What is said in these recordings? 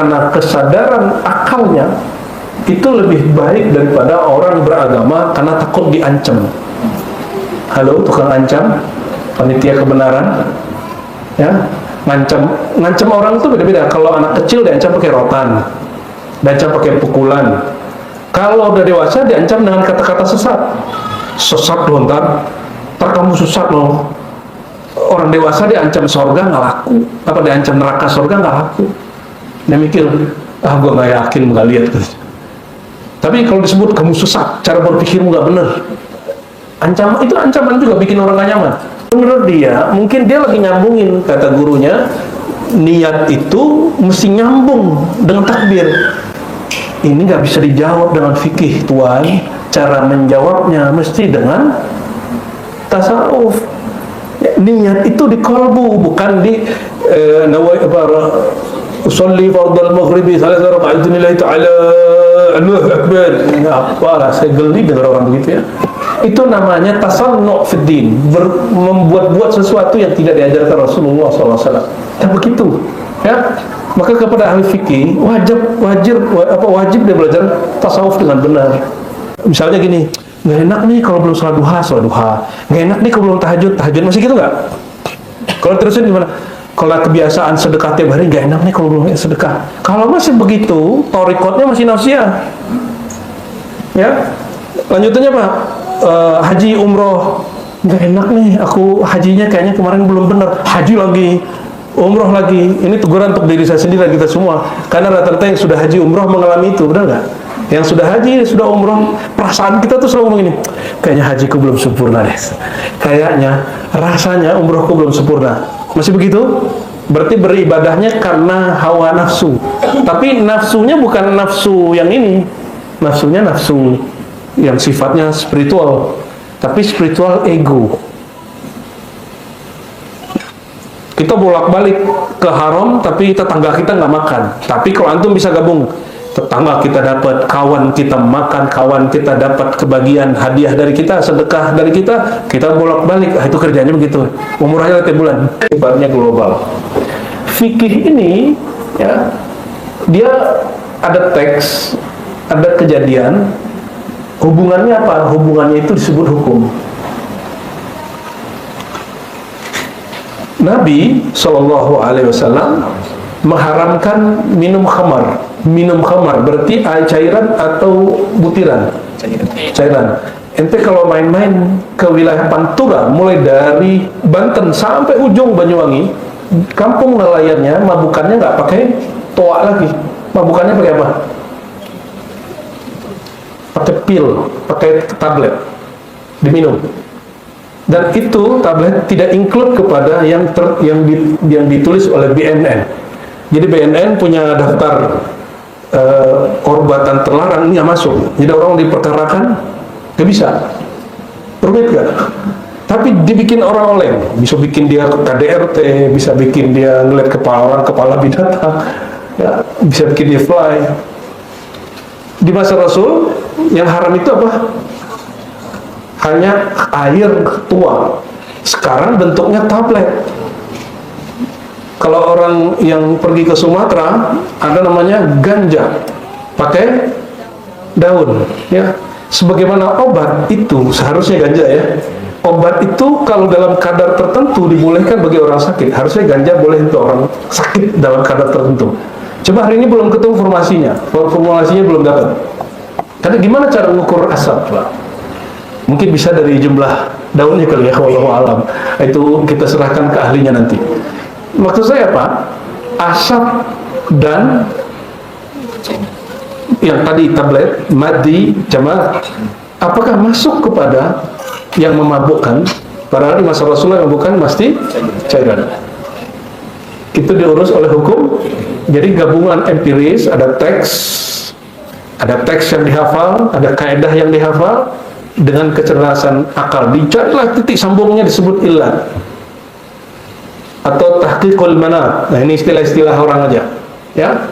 karena kesadaran akalnya itu lebih baik daripada orang beragama karena takut diancam. Halo, tukang ancam, panitia kebenaran, ya, ngancam orang itu beda-beda. Kalau anak kecil diancam pakai rotan, diancam pakai pukulan. Kalau udah dewasa diancam dengan kata-kata sesat loh, ntar kamu sesat loh. Orang dewasa diancam sorga nggak laku, apa diancam neraka sorga nggak laku. Dia mikir, gue nggak yakin nggak lihat. Tapi kalau disebut kamu sesat, cara berpikirmu nggak bener, ancaman juga bikin orang gak nyaman. Menurut dia, mungkin dia lagi nyambungin, kata gurunya, niat itu mesti nyambung dengan takbir. Ini nggak bisa dijawab dengan fikih, tuan. Cara menjawabnya mesti dengan tasawuf. Niat itu di kolbu, bukan di usolli fardal maghribi salasa raka'atin lillahi ta'ala, Allahu akbar. Apalah, saya geli dengar orang begitu ya. Itu namanya tasannu' fid din, membuat-buat sesuatu yang tidak diajarkan Rasulullah SAW. Dan begitu, ya. Maka kepada ahli fikih wajib dia belajar tasawuf dengan benar. Misalnya gini, nggak enak nih kalau belum sholat duha, nggak enak nih kalau belum tahajud, masih gitu nggak? Kalau terusin gimana? Kalau kebiasaan sedekah tiap hari, nggak enak nih kalau belum sedekah. Kalau masih begitu, torikotnya masih nafsiyah. Ya, lanjutannya Pak, haji umroh, nggak enak nih, aku hajinya kayaknya kemarin belum benar, haji lagi, umroh lagi. Ini teguran untuk diri saya sendiri dan kita semua, karena rata-rata yang sudah haji umroh mengalami itu, benar nggak? Yang sudah haji, sudah umroh, perasaan kita tuh selalu ngomong ini, kayaknya hajiku belum sempurna deh, kayaknya rasanya umrohku belum sempurna. Masih begitu? Berarti beribadahnya karena hawa nafsu. Tapi nafsunya bukan nafsu yang ini, nafsunya nafsu yang sifatnya spiritual, tapi spiritual ego. Kita bolak-balik ke haram, tapi tetangga kita nggak makan. Tapi kalau antum bisa gabung, tetangga kita dapat, kawan kita makan, kawan kita dapat kebagian hadiah dari kita, sedekah dari kita bolak-balik. Itu kerjanya begitu. Umurnya tiap bulan, sifatnya global. Fikih ini, ya, dia ada teks, ada kejadian. Hubungannya apa? Hubungannya itu disebut hukum. Nabi SAW mengharamkan minum khamar. Minum khamar berarti cairan atau butiran? Cairan. Ente kalau main-main ke wilayah Pantura, mulai dari Banten sampai ujung Banyuwangi, kampung nelayannya mabukannya nggak pakai toa lagi. Mabukannya pakai apa? Pakai pil, pakai tablet, diminum. Dan itu tablet tidak include kepada yang ditulis oleh BNN. Jadi BNN punya daftar obat terlarang, ini nggak masuk. Jadi orang diperkarakan nggak bisa, rumit nggak? Tapi dibikin orang oleh, bisa bikin dia KDRT, bisa bikin dia ngeliat kepala binatang, ya, bisa bikin dia fly. Di masa Rasul yang haram itu apa? Hanya air tua. Sekarang bentuknya tablet. Kalau orang yang pergi ke Sumatera, ada namanya ganja, pakai daun, ya. Sebagaimana obat itu seharusnya ganja, ya. Obat itu kalau dalam kadar tertentu dibolehkan bagi orang sakit. Harusnya ganja boleh untuk orang sakit dalam kadar tertentu. Coba hari ini belum ketemu formulasinya belum dapat. Karena gimana cara mengukur asap, Pak? Mungkin bisa dari jumlah daunnya kali ya, wallahu alam. Itu kita serahkan ke ahlinya nanti. Maksud saya apa? Asap dan yang tadi tablet, madi, jamaah, apakah masuk kepada yang memabukkan? Padahal di masa Rasulullah yang memabukkan pasti cairan. Itu diurus oleh hukum. Jadi gabungan empiris, ada teks yang dihafal, ada kaidah yang dihafal, dengan kecerdasan akal dicarilah titik sambungnya, disebut illat atau tahqiqul manat. Nah, ini istilah-istilah orang aja, ya.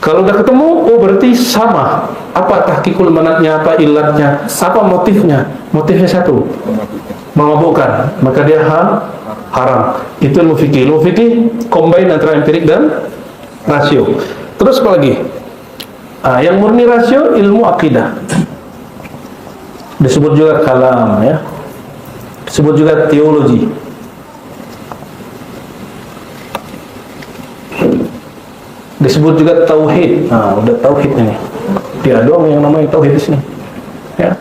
Kalau udah ketemu, oh berarti sama. Apa tahqiqul manatnya, apa illatnya, apa motifnya? Motifnya satu, memabukkan, maka dia haram. Itu ilmu fikih. Ilmu fikih combine antara empirik dan rasio. Terus apa lagi? Yang murni rasio ilmu akidah. Disebut juga kalam, ya. Disebut juga teologi. Disebut juga tauhid. Udah tauhid ini. Dia doang yang namanya tauhid di sini. Ya.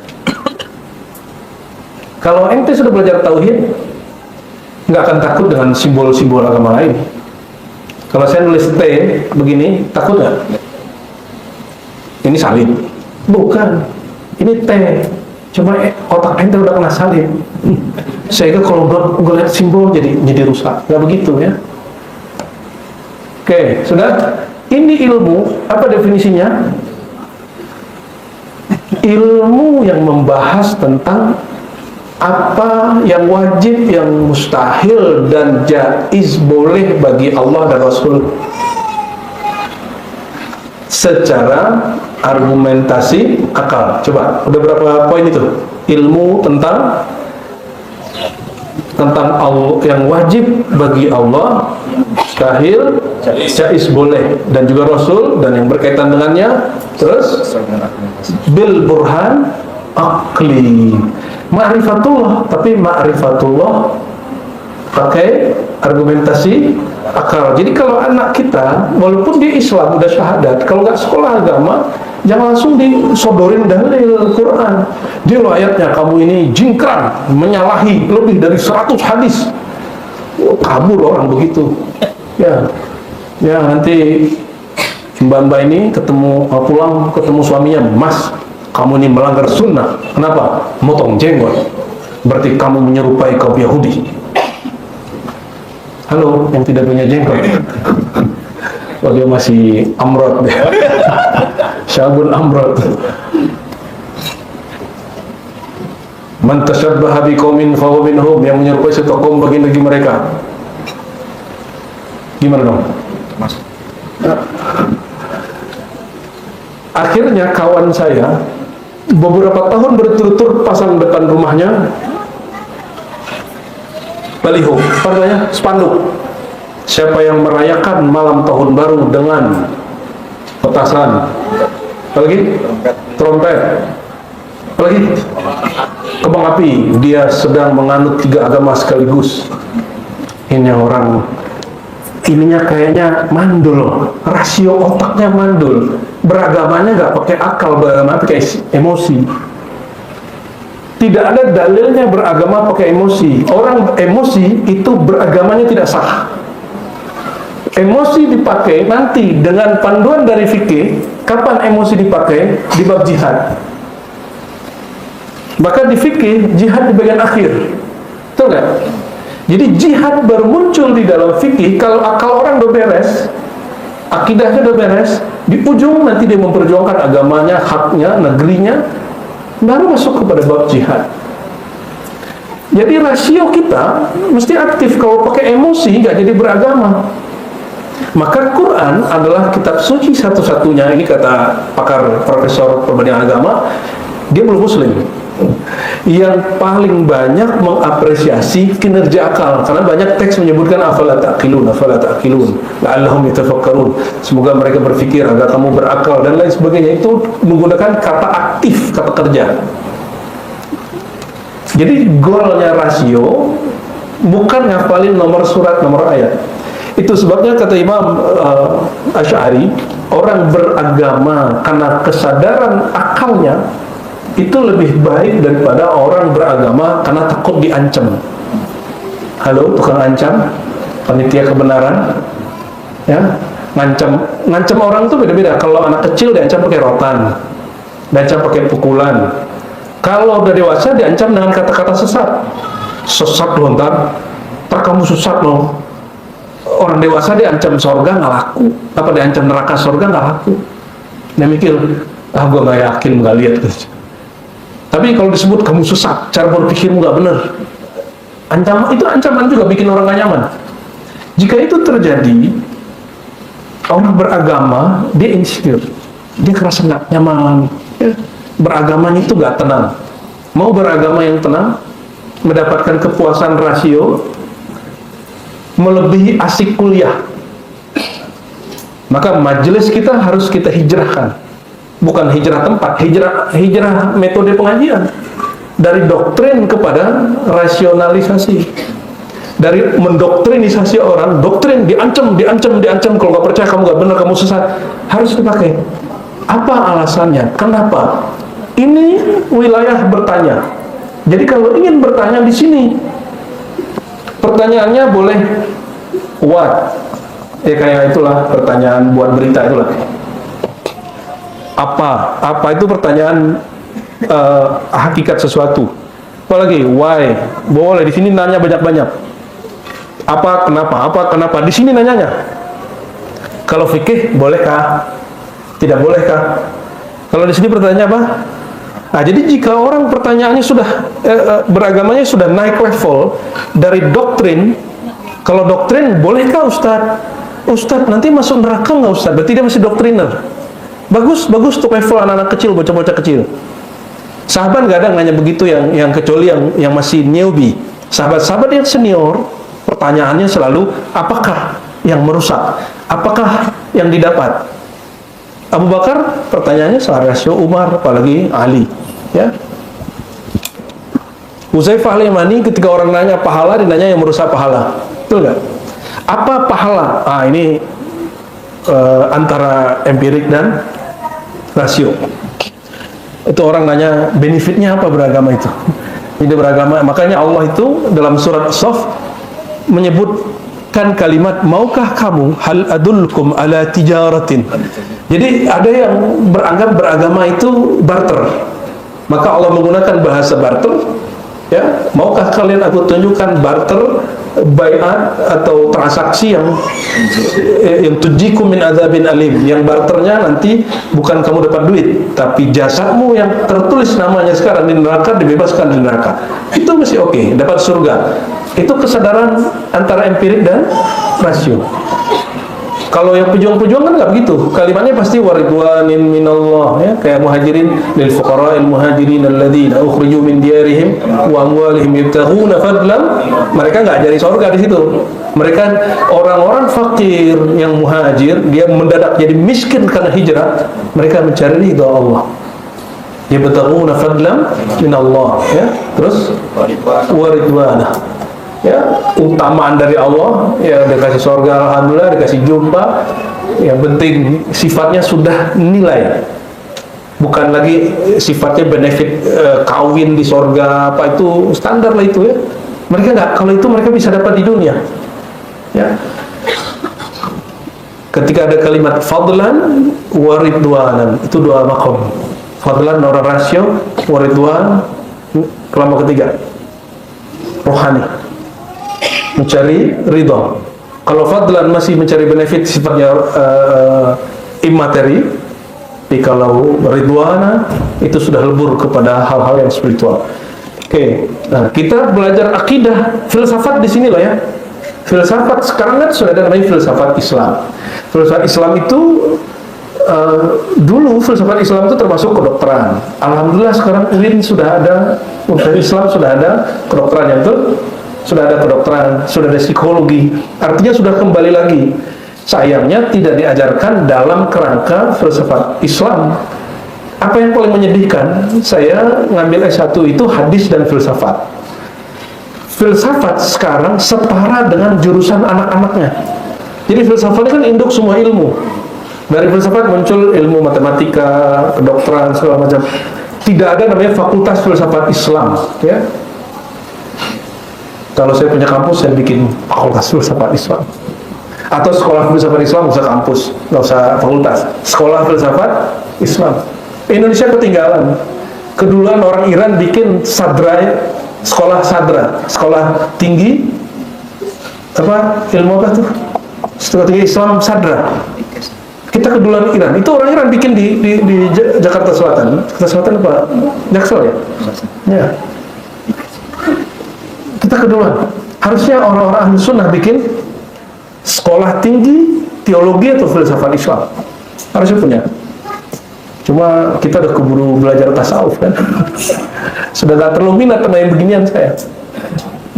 Kalau ente sudah belajar tauhid, nggak akan takut dengan simbol-simbol agama lain. Kalau saya nulis T begini, takut nggak? Ini salib? Bukan. Ini T. Cuma otak ente udah kena salib. Sehingga kalau gue lihat simbol jadi rusak. Nggak begitu, ya. Oke, sudah. Ini ilmu, apa definisinya? Ilmu yang membahas tentang apa yang wajib, yang mustahil dan jaiz boleh bagi Allah dan Rasul secara argumentasi akal. Coba, udah berapa poin itu? Ilmu tentang Allah yang wajib bagi Allah, mustahil, jaiz boleh, dan juga Rasul dan yang berkaitan dengannya. Terus bil burhan akli, ma'rifatullah, tapi ma'rifatullah pakai argumentasi akal. Jadi kalau anak kita walaupun dia Islam udah syahadat, kalau nggak sekolah agama, jangan langsung disodorin dalil Quran. Dia loh ayatnya, kamu ini jingkrang, menyalahi lebih dari 100 hadis. Kabur orang begitu. Ya nanti mbak-mbak ini pulang ketemu suaminya, Mas, kamu ini melanggar sunnah. Kenapa? Motong jenggot. Berarti kamu menyerupai kaum Yahudi. Halo, yang tidak punya jenggot. Oh, dia masih amrod. Syabun amrod. Man tashabbaha biqaumin fahuwa minhum, yang menyerupai satu kaum bagian dari mereka. Gimana dong? Mas. Akhirnya kawan saya beberapa tahun berturut-turut pasang depan rumahnya baliho, apa namanya? Spanduk. Siapa yang merayakan malam tahun baru dengan petasan, apalagi trompet, apalagi kembang api, dia sedang menganut 3 agama sekaligus. Ini orang ininya kayaknya mandul, rasio otaknya mandul, beragamanya nggak pakai akal, beragama pakai emosi. Tidak ada dalilnya beragama pakai emosi. Orang emosi itu beragamanya tidak sah. Emosi dipakai nanti dengan panduan dari fikih. Kapan emosi dipakai? Di bab jihad. Maka di fikih jihad di bagian akhir. Betul nggak? Jadi jihad baru muncul di dalam fikih kalau akal orang udah beres, akidahnya udah beres, di ujung nanti dia memperjuangkan agamanya, haknya, negerinya, baru masuk kepada bab jihad. Jadi rasio kita mesti aktif. Kalau pakai emosi nggak jadi beragama. Maka Quran adalah kitab suci satu-satunya, ini kata pakar profesor perbandingan agama, dia belum muslim, yang paling banyak mengapresiasi kinerja akal. Karena banyak teks menyebutkan afala ta'qilun, la'allahum yatafakkarun, semoga mereka berpikir agar kamu berakal, dan lain sebagainya. Itu menggunakan kata aktif, kata kerja. Jadi goalnya rasio bukan ngafalin nomor surat, nomor ayat. Itu sebabnya kata Imam Asy'ari, orang beragama karena kesadaran akalnya itu lebih baik daripada orang beragama karena takut diancam. Halo, tukang ancam, panitia kebenaran, ya, ngancam orang itu beda-beda. Kalau anak kecil diancam pakai rotan, diancam pakai pukulan. Kalau udah dewasa diancam dengan kata-kata sesat loh, ntar kamu sesat loh. Orang dewasa diancam sorga nggak laku, apa diancam neraka sorga nggak laku. Dia mikir, gue nggak yakin, nggak lihat. Tapi kalau disebut kamu sesat, cara berpikirmu nggak benar, ancaman juga bikin orang nggak nyaman. Jika itu terjadi, orang beragama dia insecure, dia kerasa nggak nyaman. Ya. Beragamanya itu nggak tenang. Mau beragama yang tenang, mendapatkan kepuasan rasio, melebihi asik kuliah. Maka majelis kita harus kita hijrahkan, bukan hijrah tempat, hijrah metode pengajian, dari doktrin kepada rasionalisasi, dari mendoktrinisasi orang, doktrin diancam, kalau nggak percaya kamu nggak benar, kamu sesat, harus dipakai. Apa alasannya? Kenapa? Ini wilayah bertanya. Jadi kalau ingin bertanya di sini, pertanyaannya boleh what? Kayak itulah pertanyaan buat berita itulah. Apa itu pertanyaan hakikat sesuatu. Apalagi why? Boleh di sini nanya banyak-banyak. Apa kenapa? Di sini nanyanya. Kalau fikih bolehkah? Tidak bolehkah? Kalau di sini pertanyaannya apa? Nah, jadi jika orang pertanyaannya sudah beragamanya sudah naik level dari doktrin, kalau doktrin bolehkah Ustadz nanti masuk neraka nggak Ustadz? Berarti dia masih doktriner. Bagus untuk level anak-anak kecil, bocah-bocah kecil. Sahabat nggak ada nanya begitu yang kecuali yang masih newbie. Sahabat-sahabat yang senior, pertanyaannya selalu apakah yang merusak? Apakah yang didapat? Abu Bakar pertanyaannya selalu rasio, Umar, apalagi Ali, ya. Uzaifah al-Yamani ketika orang nanya pahala, dinanya yang merusak pahala, betul nggak? Apa pahala? Ini antara empirik dan rasio. Itu orang nanya benefitnya apa beragama itu? Ini beragama, makanya Allah itu dalam surat As-Saff menyebutkan kalimat maukah kamu hal adulkum ala tijaratin. Jadi ada yang beranggap beragama itu barter, maka Allah menggunakan bahasa barter, ya. Maukah kalian aku tunjukkan barter, bai'at atau transaksi yang tujikum min adzabin alim, yang barternya nanti bukan kamu dapat duit, tapi jasadmu yang tertulis namanya sekarang di neraka dibebaskan di neraka. Itu masih oke, dapat surga. Itu kesadaran antara empirik dan rasio. Kalau yang pejuang-pejuang kan nggak begitu. Kalimatnya pasti waridwanin minallah, ya, kayak muhajirin lil fuqara'il muhajirin alladzina ukhriju min diyarihim wa amwalihim yabtaghuna fadlan. Mereka nggak cari surga di situ. Mereka orang-orang fakir yang muhajir, dia mendadak jadi miskin karena hijrah. Mereka mencari ridha Allah. Yabtaghuna fadlan minallah, ya. Terus waridwana, ya, utamaan dari Allah, ya, dikasih surga alhamdulillah, dikasih jumpa. Yang penting sifatnya sudah nilai, bukan lagi sifatnya benefit kawin di surga apa, itu standar lah itu, ya. Mereka nggak, kalau itu mereka bisa dapat di dunia, ya. Ketika ada kalimat fadlan waridwanan, itu dua makom. Fadlan orang rasio, waridwan kelompok ketiga rohani, mencari ridho. Kalau fadlan masih mencari benefit sifatnya imateri, tapi kalau ridwana itu sudah lebur kepada hal-hal yang spiritual. Oke, nah kita belajar akidah, filsafat di sini lah, ya. Filsafat sekarang kan sudah ada namanya filsafat Islam. Filsafat Islam itu dulu filsafat Islam itu termasuk kedokteran. Alhamdulillah sekarang UIN sudah ada, Universitas Islam sudah ada kedokteran yang itu. Sudah ada kedokteran, sudah ada psikologi, artinya sudah kembali lagi. Sayangnya tidak diajarkan dalam kerangka filsafat Islam. Apa yang paling menyedihkan, saya ngambil S1 itu hadis dan filsafat. Filsafat sekarang setara dengan jurusan anak-anaknya. Jadi filsafat kan induk semua ilmu. Dari filsafat muncul ilmu matematika, kedokteran, segala macam. Tidak ada namanya fakultas filsafat Islam, ya. Kalau saya punya kampus, saya bikin fakultas filsafat Islam. Atau sekolah filsafat Islam, nggak usah kampus, nggak usah fakultas. Sekolah filsafat Islam. Indonesia ketinggalan. Keduluan orang Iran bikin sadra, sekolah sadra, sekolah tinggi, apa, ilmu apa tuh? Sekolah tinggi Islam sadra. Kita keduluan Iran. Itu orang Iran bikin di Jakarta Selatan. Jakarta Selatan apa? Jaksel, ya? Ya. Kita keduluan. Harusnya orang-orang ahli sunnah bikin sekolah tinggi teologi atau filsafat Islam. Harusnya punya. Cuma kita udah keburu belajar tasawuf, kan. Sudah gak terlalu minat sama yang beginian saya.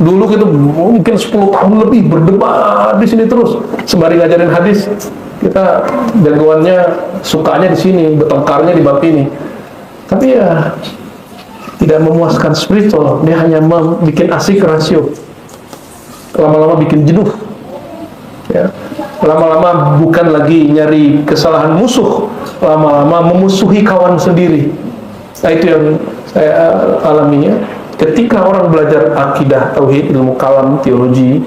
Dulu kita mungkin 10 tahun lebih berdebat di sini terus sembari ngajarin hadis. kita jagoannya, sukanya di sini, bertengkarnya di bab ini. Tapi ya tidak memuaskan spiritual, dia hanya bikin asik rasio. Lama-lama bikin jenuh. Ya. Lama-lama bukan lagi nyari kesalahan musuh, lama-lama memusuhi kawan sendiri. Nah, itu yang saya alami ya. Ketika orang belajar akidah, tauhid, ilmu kalam, teologi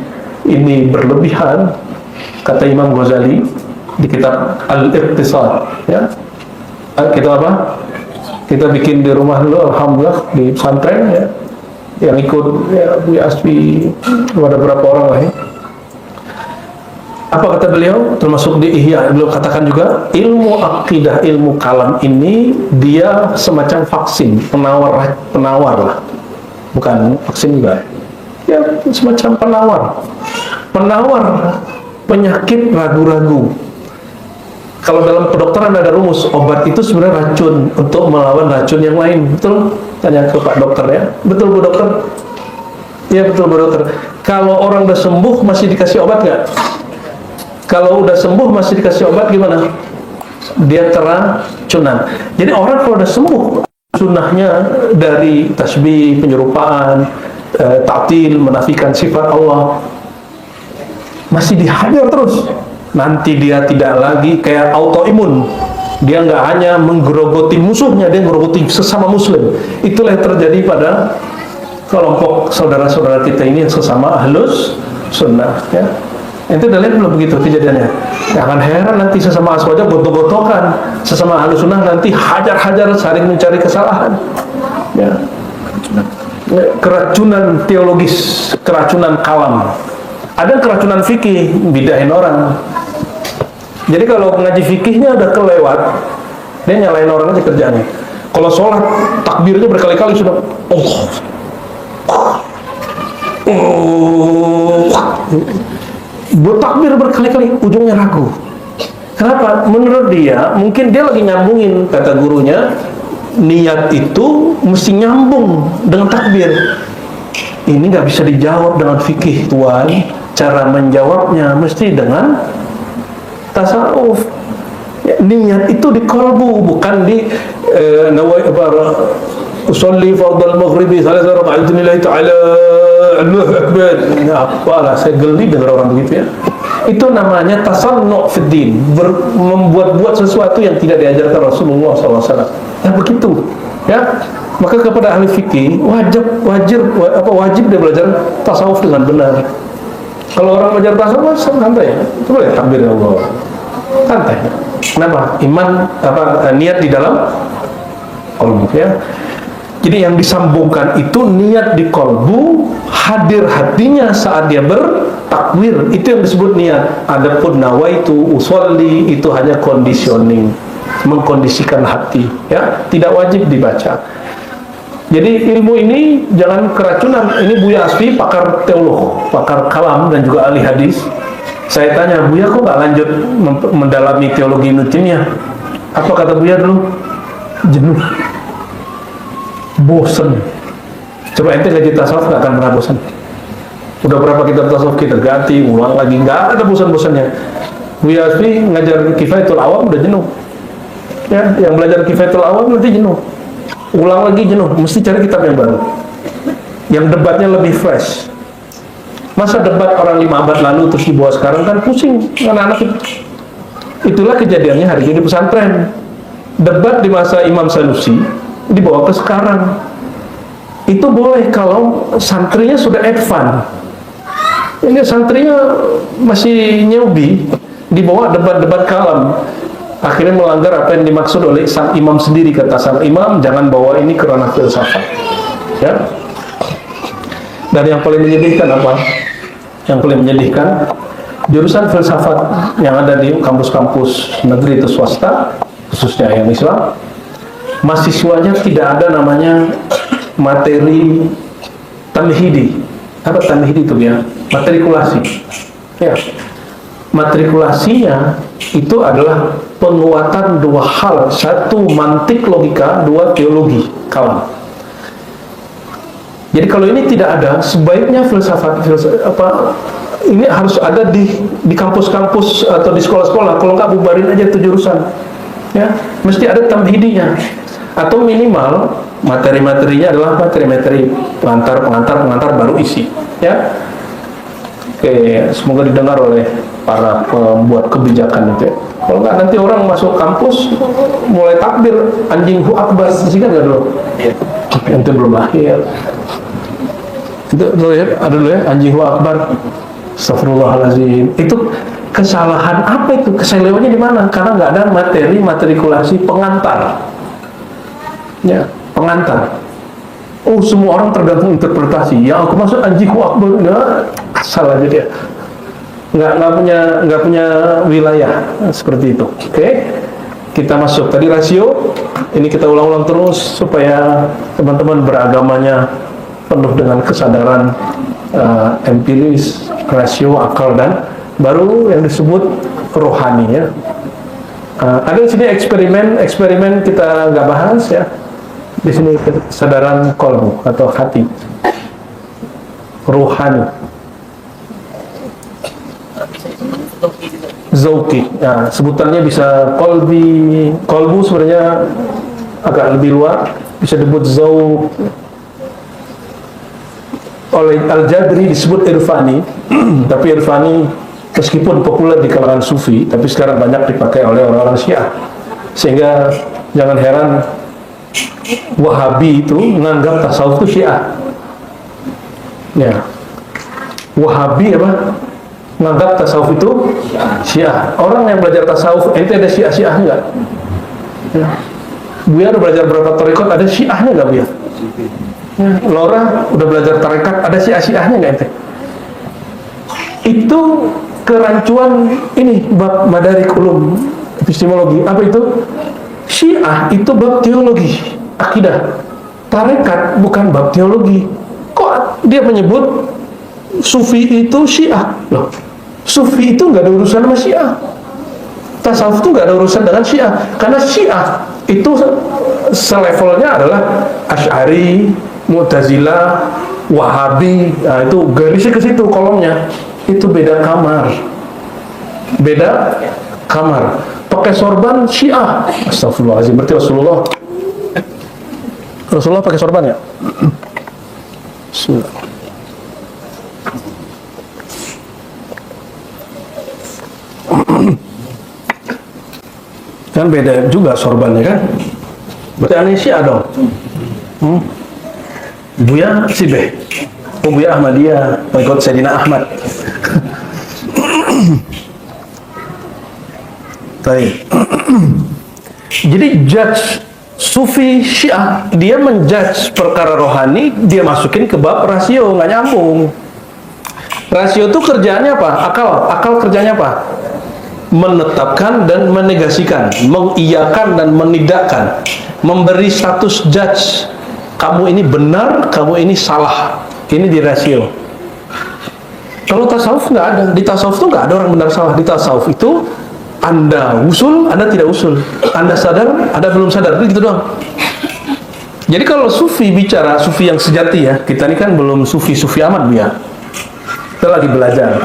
ini berlebihan, kata Imam Ghazali di kitab Al-Iqtisad, ya. Kita apa? Kita bikin di rumah dulu, alhamdulillah, di pesantren ya. Yang ikut ya, Bu Asfi, ada berapa orang lah ya. Apa kata beliau? Termasuk di Ihya, beliau katakan juga ilmu akidah, ilmu kalam ini dia semacam vaksin, penawar lah, bukan vaksin juga ya, semacam penawar penyakit ragu-ragu. Kalau dalam kedokteran ada rumus, obat itu sebenarnya racun untuk melawan racun yang lain. Betul? Tanya ke Pak Dokter ya. Betul Bu Dokter? Ya betul Bu Dokter. Kalau orang udah sembuh masih dikasih obat nggak? Kalau udah sembuh masih dikasih obat gimana? Dia keracunan. Jadi orang kalau udah sembuh, sunnahnya dari tasbih, penyerupaan, ta'til, menafikan sifat Allah, masih dihajar terus. Nanti dia tidak lagi kayak autoimun. Dia nggak hanya menggerogoti musuhnya, dia menggerogoti sesama muslim. Itulah yang terjadi pada kelompok saudara-saudara kita ini yang sesama ahlus sunnah ya. Itu udah lihat belum begitu kejadiannya? Jangan heran nanti sesama aswaja gotok-gotokan, sesama ahlus sunnah nanti hajar-hajar saling mencari kesalahan ya. Keracunan teologis, keracunan kalam. Ada keracunan fikih, bidahin orang. Jadi kalau ngaji fikihnya udah kelewat, dia nyalain orang aja kerjaannya. Kalau sholat, takbirnya berkali-kali sudah buat takbir berkali-kali, ujungnya ragu. Kenapa? Menurut dia, mungkin dia lagi nyambungin, kata gurunya, niat itu mesti nyambung dengan takbir. Ini nggak bisa dijawab dengan fikih tuan. Cara menjawabnya mesti dengan tasawuf. Ya, niat itu di kolbu, bukan di usolli fardal maghribi salasa raka'atin lillahi ta'ala, Allahu akbar. Apalah, saya geli dengar orang begitu ya. Itu namanya tasannu' fid din, membuat-buat sesuatu yang tidak diajarkan Rasulullah SAW. Ya begitu ya. Maka kepada ahli fikih wajib dia belajar tasawuf dengan benar. Kalau orang belajar tasawuf santai ya, coba ya takbir Allah, santai. Kenapa? Iman niat di dalam kolbu ya. Jadi yang disambungkan itu niat di kolbu, hadir hatinya saat dia bertakwir, itu yang disebut niat. Adapun nawaitu usolli itu hanya conditioning, mengkondisikan hati ya, tidak wajib dibaca. Jadi ilmu ini jangan keracunan. Ini Buya Asfi, pakar teolog, pakar kalam dan juga ahli hadis. Saya tanya, Buya kok nggak lanjut mendalami teologi nutinnya? Apa kata Buya dulu? Jenuh, bosen. Coba ente ngaji tasawuf nggak akan pernah bosan. Udah berapa kitab tasawuf kita ganti, ulang lagi, nggak ada bosan-bosannya. Buya Asfi ngajar Kifayatul Awam udah jenuh. Ya, yang belajar Kifayatul Awam nanti jenuh. Ulang lagi jenuh, mesti cari kitab yang baru, yang debatnya lebih fresh. Masa debat orang 5 abad lalu terus dibawa sekarang, kan pusing anak-anak itu. Itulah kejadiannya hari ini di pesantren. Debat di masa Imam Sanusi dibawa ke sekarang. Itu boleh kalau santrinya sudah advance. Ini santrinya masih newbie, dibawa debat-debat kalam. Akhirnya melanggar apa yang dimaksud oleh sang imam sendiri. Kata sang imam, jangan bawa ini ke ranah filsafat ya. Dan yang paling menyedihkan apa? Yang paling menyedihkan, jurusan filsafat yang ada di kampus-kampus negeri itu swasta, khususnya yang Islam, mahasiswanya tidak ada namanya materi tamhidi. Apa tamhidi itu ya? Matrikulasi ya. Matrikulasinya itu adalah penguatan 2 hal, 1 mantik logika, 2 teologi kalam. Jadi kalau ini tidak ada, sebaiknya filsafat ini harus ada di kampus-kampus atau di sekolah-sekolah. Kalau nggak, bubarin aja itu jurusan. Ya, mesti ada tamhidinya. Atau minimal materi-materinya adalah materi-materi pengantar baru isi. Ya, oke, semoga didengar oleh para pembuat kebijakan itu. Ya. Kalau nggak, nanti orang masuk kampus mulai takbir anjing hu akbar, sih kan nggak dulu? Iya. Nanti belum lahir. Itu dulu ya, ada dulu ya, anjing hu akbar. Astagfirullahaladzim. Itu kesalahan apa itu? Keselewanya di mana? Karena nggak ada materi matrikulasi pengantar. Ya, pengantar. Oh, semua orang tergantung interpretasi. Yang aku maksud anjing hu akbar, nggak, asal aja dia. Nggak punya wilayah seperti itu. Oke, kita masuk tadi rasio. Ini kita ulang-ulang terus supaya teman-teman beragamanya penuh dengan kesadaran empiris, rasio, akal, dan baru yang disebut rohani. Ya, ada di sini eksperimen kita nggak bahas ya. Di sini kesadaran kolbu atau hati, rohani. Zauki, nah, sebutannya bisa kolbu sebenarnya agak lebih luas, bisa disebut zau. Oleh Al-Jabri disebut irfani, tapi irfani meskipun populer di kalangan sufi, tapi sekarang banyak dipakai oleh orang-orang Syiah, sehingga jangan heran Wahabi itu menganggap tasawuf itu Syiah. Ya, Wahabi apa? Menganggap tasawuf itu Syiah. Orang yang belajar tasawuf, ente ada Syiah enggak? Ya. Buya udah belajar berapa tarekat, ada Syiahnya enggak Buya? Ya. Laura udah belajar tarekat, ada Syiahnya enggak ente? Itu kerancuan ini bab madarik ulum epistemologi. Apa itu? Syiah itu bab teologi, akidah. Tarekat bukan bab teologi. Kok dia menyebut Sufi itu Syiah? Loh, Sufi itu nggak ada urusan sama Syiah. Tasawuf itu nggak ada urusan dengan Syiah. Karena Syiah itu selevelnya adalah Asy'ari, Mu'tazilah, Wahabi. Nah, itu garisnya ke situ kolomnya. Itu beda kamar. Beda kamar. Pakai sorban Syiah. Astagfirullahaladzim. Berarti Rasulullah pakai sorban ya? Bismillah. Kan beda juga sorbannya kan? Berarti aneh Syiah dong. Buya Sibeh, Buya Ahmadiyah, pengikut Sayyidina Ahmad. Jadi judge Sufi Syiah, dia menjudge perkara rohani, dia masukin ke bab rasio, nggak nyambung. Rasio itu kerjaannya apa? Akal kerjanya apa? Menetapkan dan menegasikan, mengiyakan dan menidakkan, memberi status judge. Kamu ini benar, kamu ini salah. Ini di rasio. Kalau tasawuf nggak ada. Di tasawuf itu nggak ada orang benar salah. Di tasawuf itu Anda usul, Anda tidak usul. Anda sadar, Anda belum sadar. Itu gitu doang. Jadi kalau sufi bicara, sufi yang sejati ya, kita ini kan belum sufi amat ya. Kita lagi belajar.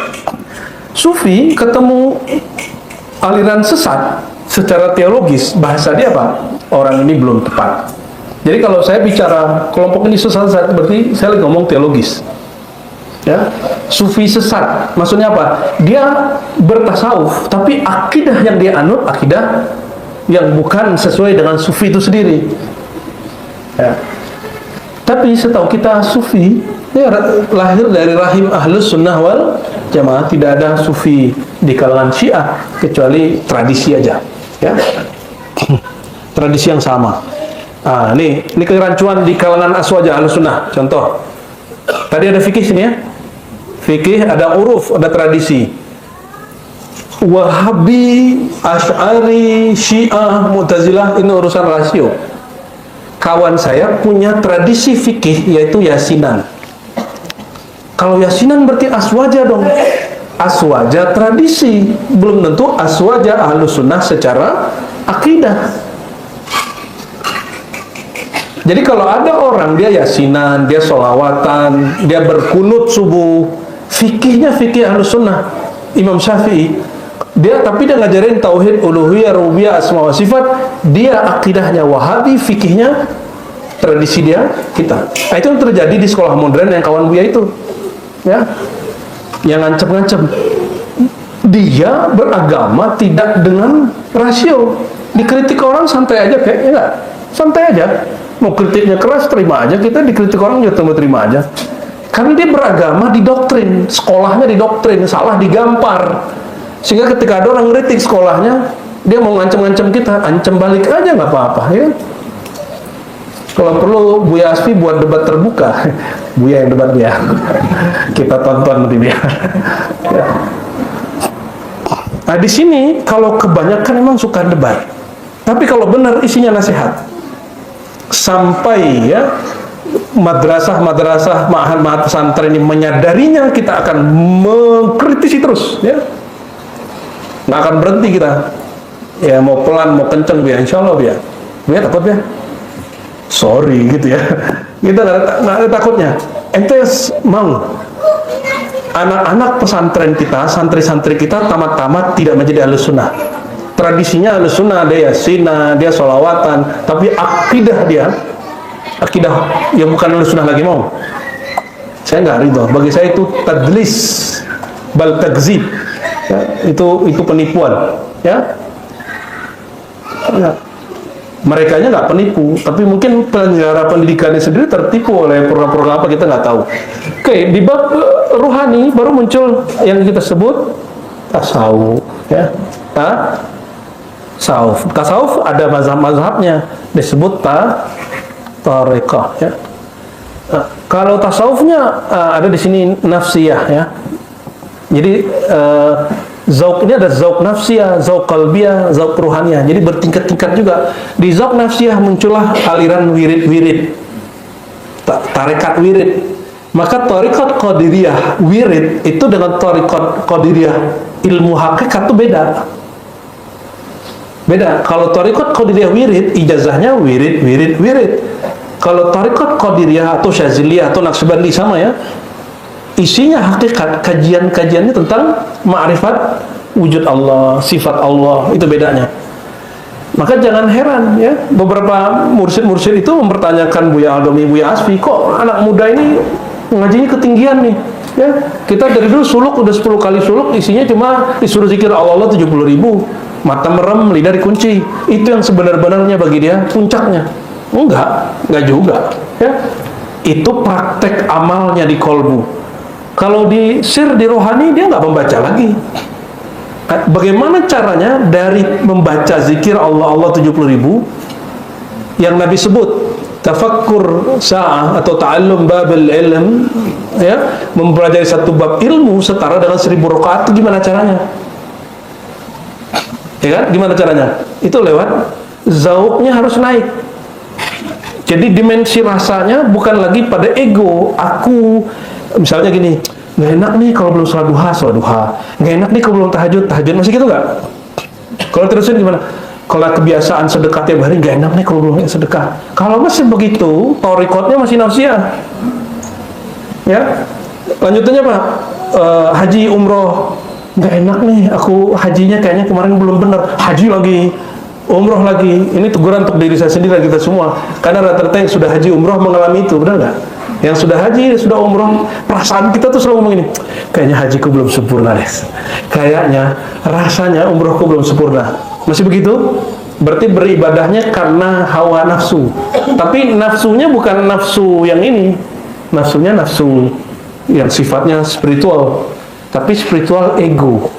Sufi ketemu aliran sesat secara teologis, bahasa dia apa? Orang ini belum tepat. Jadi kalau saya bicara kelompok ini sesat, berarti saya lagi ngomong teologis. Ya, sufi sesat, maksudnya apa? Dia bertasawuf, tapi akidah yang dia anut akidah yang bukan sesuai dengan sufi itu sendiri. Ya. Tapi setahu kita sufi ya, lahir dari rahim ahlus sunnah wal jamaah. Tidak ada sufi di kalangan Syiah kecuali tradisi aja, ya. Tradisi yang sama. Ah, ini kerancuan di kalangan aswaja ahlus sunnah. Contoh, tadi ada fikih sini ya. Fikih ada uruf, ada tradisi. Wahabi, Asy'ari, Syiah, Mu'tazilah ini urusan rasio. Kawan saya punya tradisi fikih yaitu yasinan. Kalau yasinan berarti aswaja dong. Aswaja tradisi, belum tentu aswaja ahlus sunnah secara akidah. Jadi kalau ada orang dia yasinan, dia sholawatan, dia berkunut subuh, fikihnya fikih Ahlus Sunnah. Imam Syafi'i, tapi dia ngajarin tauhid, uluhiyah, rububiyah, asma wa sifat. Dia akidahnya Wahabi, fikihnya tradisi dia kita. Nah, itu yang terjadi di sekolah modern yang kawan Buya itu, ya, yang ngancem-ngancem. Dia beragama tidak dengan rasio. Dikritik orang santai aja kayaknya, enggak? Santai aja. Mau kritiknya keras, terima aja. Kita dikritik orang juga terima aja. Karena dia beragama didoktrin, sekolahnya didoktrin, salah digampar. Sehingga ketika ada orang kritik sekolahnya, dia mau ngancem-ngancem kita, ancem balik aja nggak apa-apa, ya. Kalau perlu Buya Asfi buat debat terbuka, Buya yang debat dia. Kita tonton nanti dia. Ya. Nah, di sini kalau kebanyakan emang suka debat. Tapi kalau benar isinya nasihat. Sampai ya madrasah-madrasah, ma'had pesantren ini menyadarinya, kita akan mengkritisi terus, ya. Nggak akan berhenti kita. Ya mau pelan, mau kenceng, ya insya Allah, ya. Ya takut ya. Sorry gitu ya. Kita nggak ada takutnya. Ente mau anak-anak pesantren kita, santri-santri kita tamat-tamat tidak menjadi Ahlus Sunnah. Tradisinya Ahlus Sunnah, dia yasina, dia sholawatan, tapi akidah dia, akidah yang bukan Ahlus Sunnah lagi mau. Saya nggak ridho. Bagi saya itu tadlis, bal takzib. Ya, itu penipuan. Ya. Ya. Mereka nggak penipu, tapi mungkin penyelenggara pendidikannya sendiri tertipu oleh program-program apa, kita nggak tahu. Oke, di bab ruhani baru muncul yang kita sebut tasawuf, ya. Tasawuf ada mazhab-mazhabnya, disebut tariqah, ya. Nah, kalau tasawufnya ada di sini nafsiyah, ya. Jadi zauk ini ada zauk nafsiyah, zauk qalbiyah, zauk ruhaniyah. Jadi bertingkat-tingkat juga. Di zauk nafsiyah muncullah aliran wirid-wirid, tarekat wirid. Maka tarekat qadiriyah wirid itu dengan tarekat qadiriyah ilmu hakikat itu beda. Beda. Kalau tarekat qadiriyah wirid, ijazahnya wirid. Kalau tarekat qadiriyah atau syaziliyah atau naqsyabandi sama, ya. Isinya hakikat, kajian-kajiannya tentang ma'rifat wujud Allah, sifat Allah, itu bedanya. Maka jangan heran, ya, beberapa mursyid-mursyid itu mempertanyakan Buya Aldomi, Buya Asfi, kok anak muda ini ngajinya ketinggian nih, ya. Kita dari dulu suluk udah 10 kali suluk, isinya cuma disuruh zikir Allah 70.000, mata merem, lidah dikunci. Itu yang sebenar-benarnya bagi dia puncaknya. Enggak juga, ya. Itu praktek amalnya di kolbu. Kalau di sir, di rohani, dia nggak membaca lagi. Bagaimana caranya dari membaca zikir Allah 70.000 yang Nabi sebut tafakkur sa'ah atau ta'allum babil ilm, ya, mempelajari satu bab ilmu setara dengan 1000 rakaat, itu gimana caranya? Ya kan? Gimana caranya? Itu lewat zauknya harus naik. Jadi dimensi rasanya bukan lagi pada ego, aku. Misalnya gini, nggak enak nih kalau belum sholat duha, nggak enak nih kalau belum tahajud, masih gitu nggak? Kalau terusin gimana? Kalau kebiasaan sedekah tiap hari, nggak enak nih kalau belum sedekah. Kalau masih begitu, torikotnya masih nafsiyah, ya. Lanjutannya Pak, haji umroh, nggak enak nih, aku hajinya kayaknya kemarin belum benar, haji lagi, umroh lagi. Ini teguran untuk diri saya sendiri, kita semua, karena rata-rata yang sudah haji umroh mengalami itu, benar nggak? Yang sudah haji, sudah umroh, perasaan kita tuh selalu ngomong ini, kayaknya hajiku belum sempurna, Des. Kayaknya, rasanya umrohku belum sempurna. Masih begitu? Berarti beribadahnya karena hawa nafsu. Tapi nafsunya bukan nafsu yang ini. Nafsunya nafsu yang sifatnya spiritual. Tapi spiritual ego.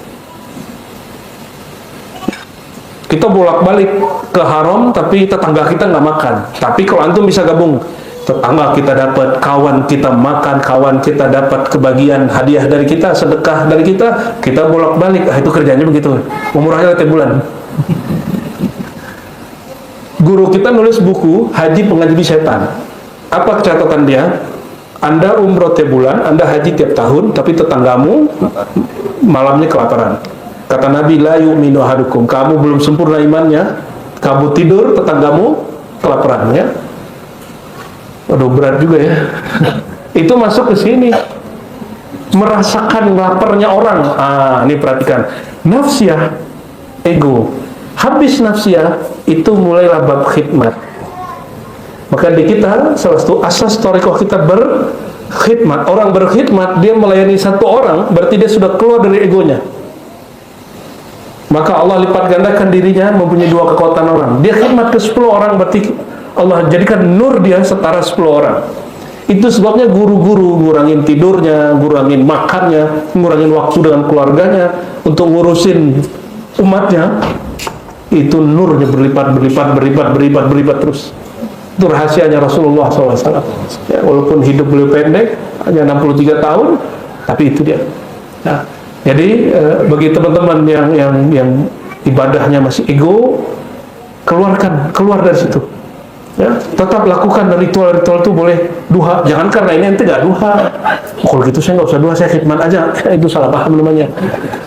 Kita bolak-balik ke haram, tapi tetangga kita nggak makan. Tapi kalau antum bisa gabung, tetangga kita dapat, kawan kita makan, kawan kita dapat kebagian hadiah dari kita, sedekah dari kita bolak-balik. Itu kerjanya begitu. Umurnya tiap bulan. Guru kita nulis buku Haji Pengaji Setan. Apa catatan dia? Anda umroh tiap bulan, Anda haji tiap tahun, tapi tetanggamu malamnya kelaparan. Kata Nabi, la yu'minu ahadukum, kamu belum sempurna imannya, kamu tidur, tetanggamu kelaparan, ya. Waduh, berat juga ya. Itu masuk ke sini. merasakan laparnya orang. Ini perhatikan, nafsiyah, ego. Habis nafsiyah, itu mulailah bab khidmat. Maka di kita, salah satu asas thariqah kita berkhidmat. Orang berkhidmat, dia melayani satu orang, berarti dia sudah keluar dari egonya. Maka Allah lipat gandakan dirinya, mempunyai 2 kekuatan orang. Dia khidmat ke 10 orang, berarti Allah jadikan nur dia setara 10 orang. Itu sebabnya guru-guru ngurangin tidurnya, ngurangin makannya, ngurangin waktu dengan keluarganya untuk ngurusin umatnya. Itu nurnya berlipat terus. Itu rahasianya Rasulullah SAW. Ya, walaupun hidup beliau pendek, hanya 63 tahun, tapi itu dia. Nah, jadi bagi teman-teman yang ibadahnya masih ego, keluar dari situ. Ya, tetap lakukan ritual-ritual itu boleh duha. Jangan karena ini ente gak duha. Kalau gitu saya nggak usah duha, saya khidmat aja. Itu salah paham namanya.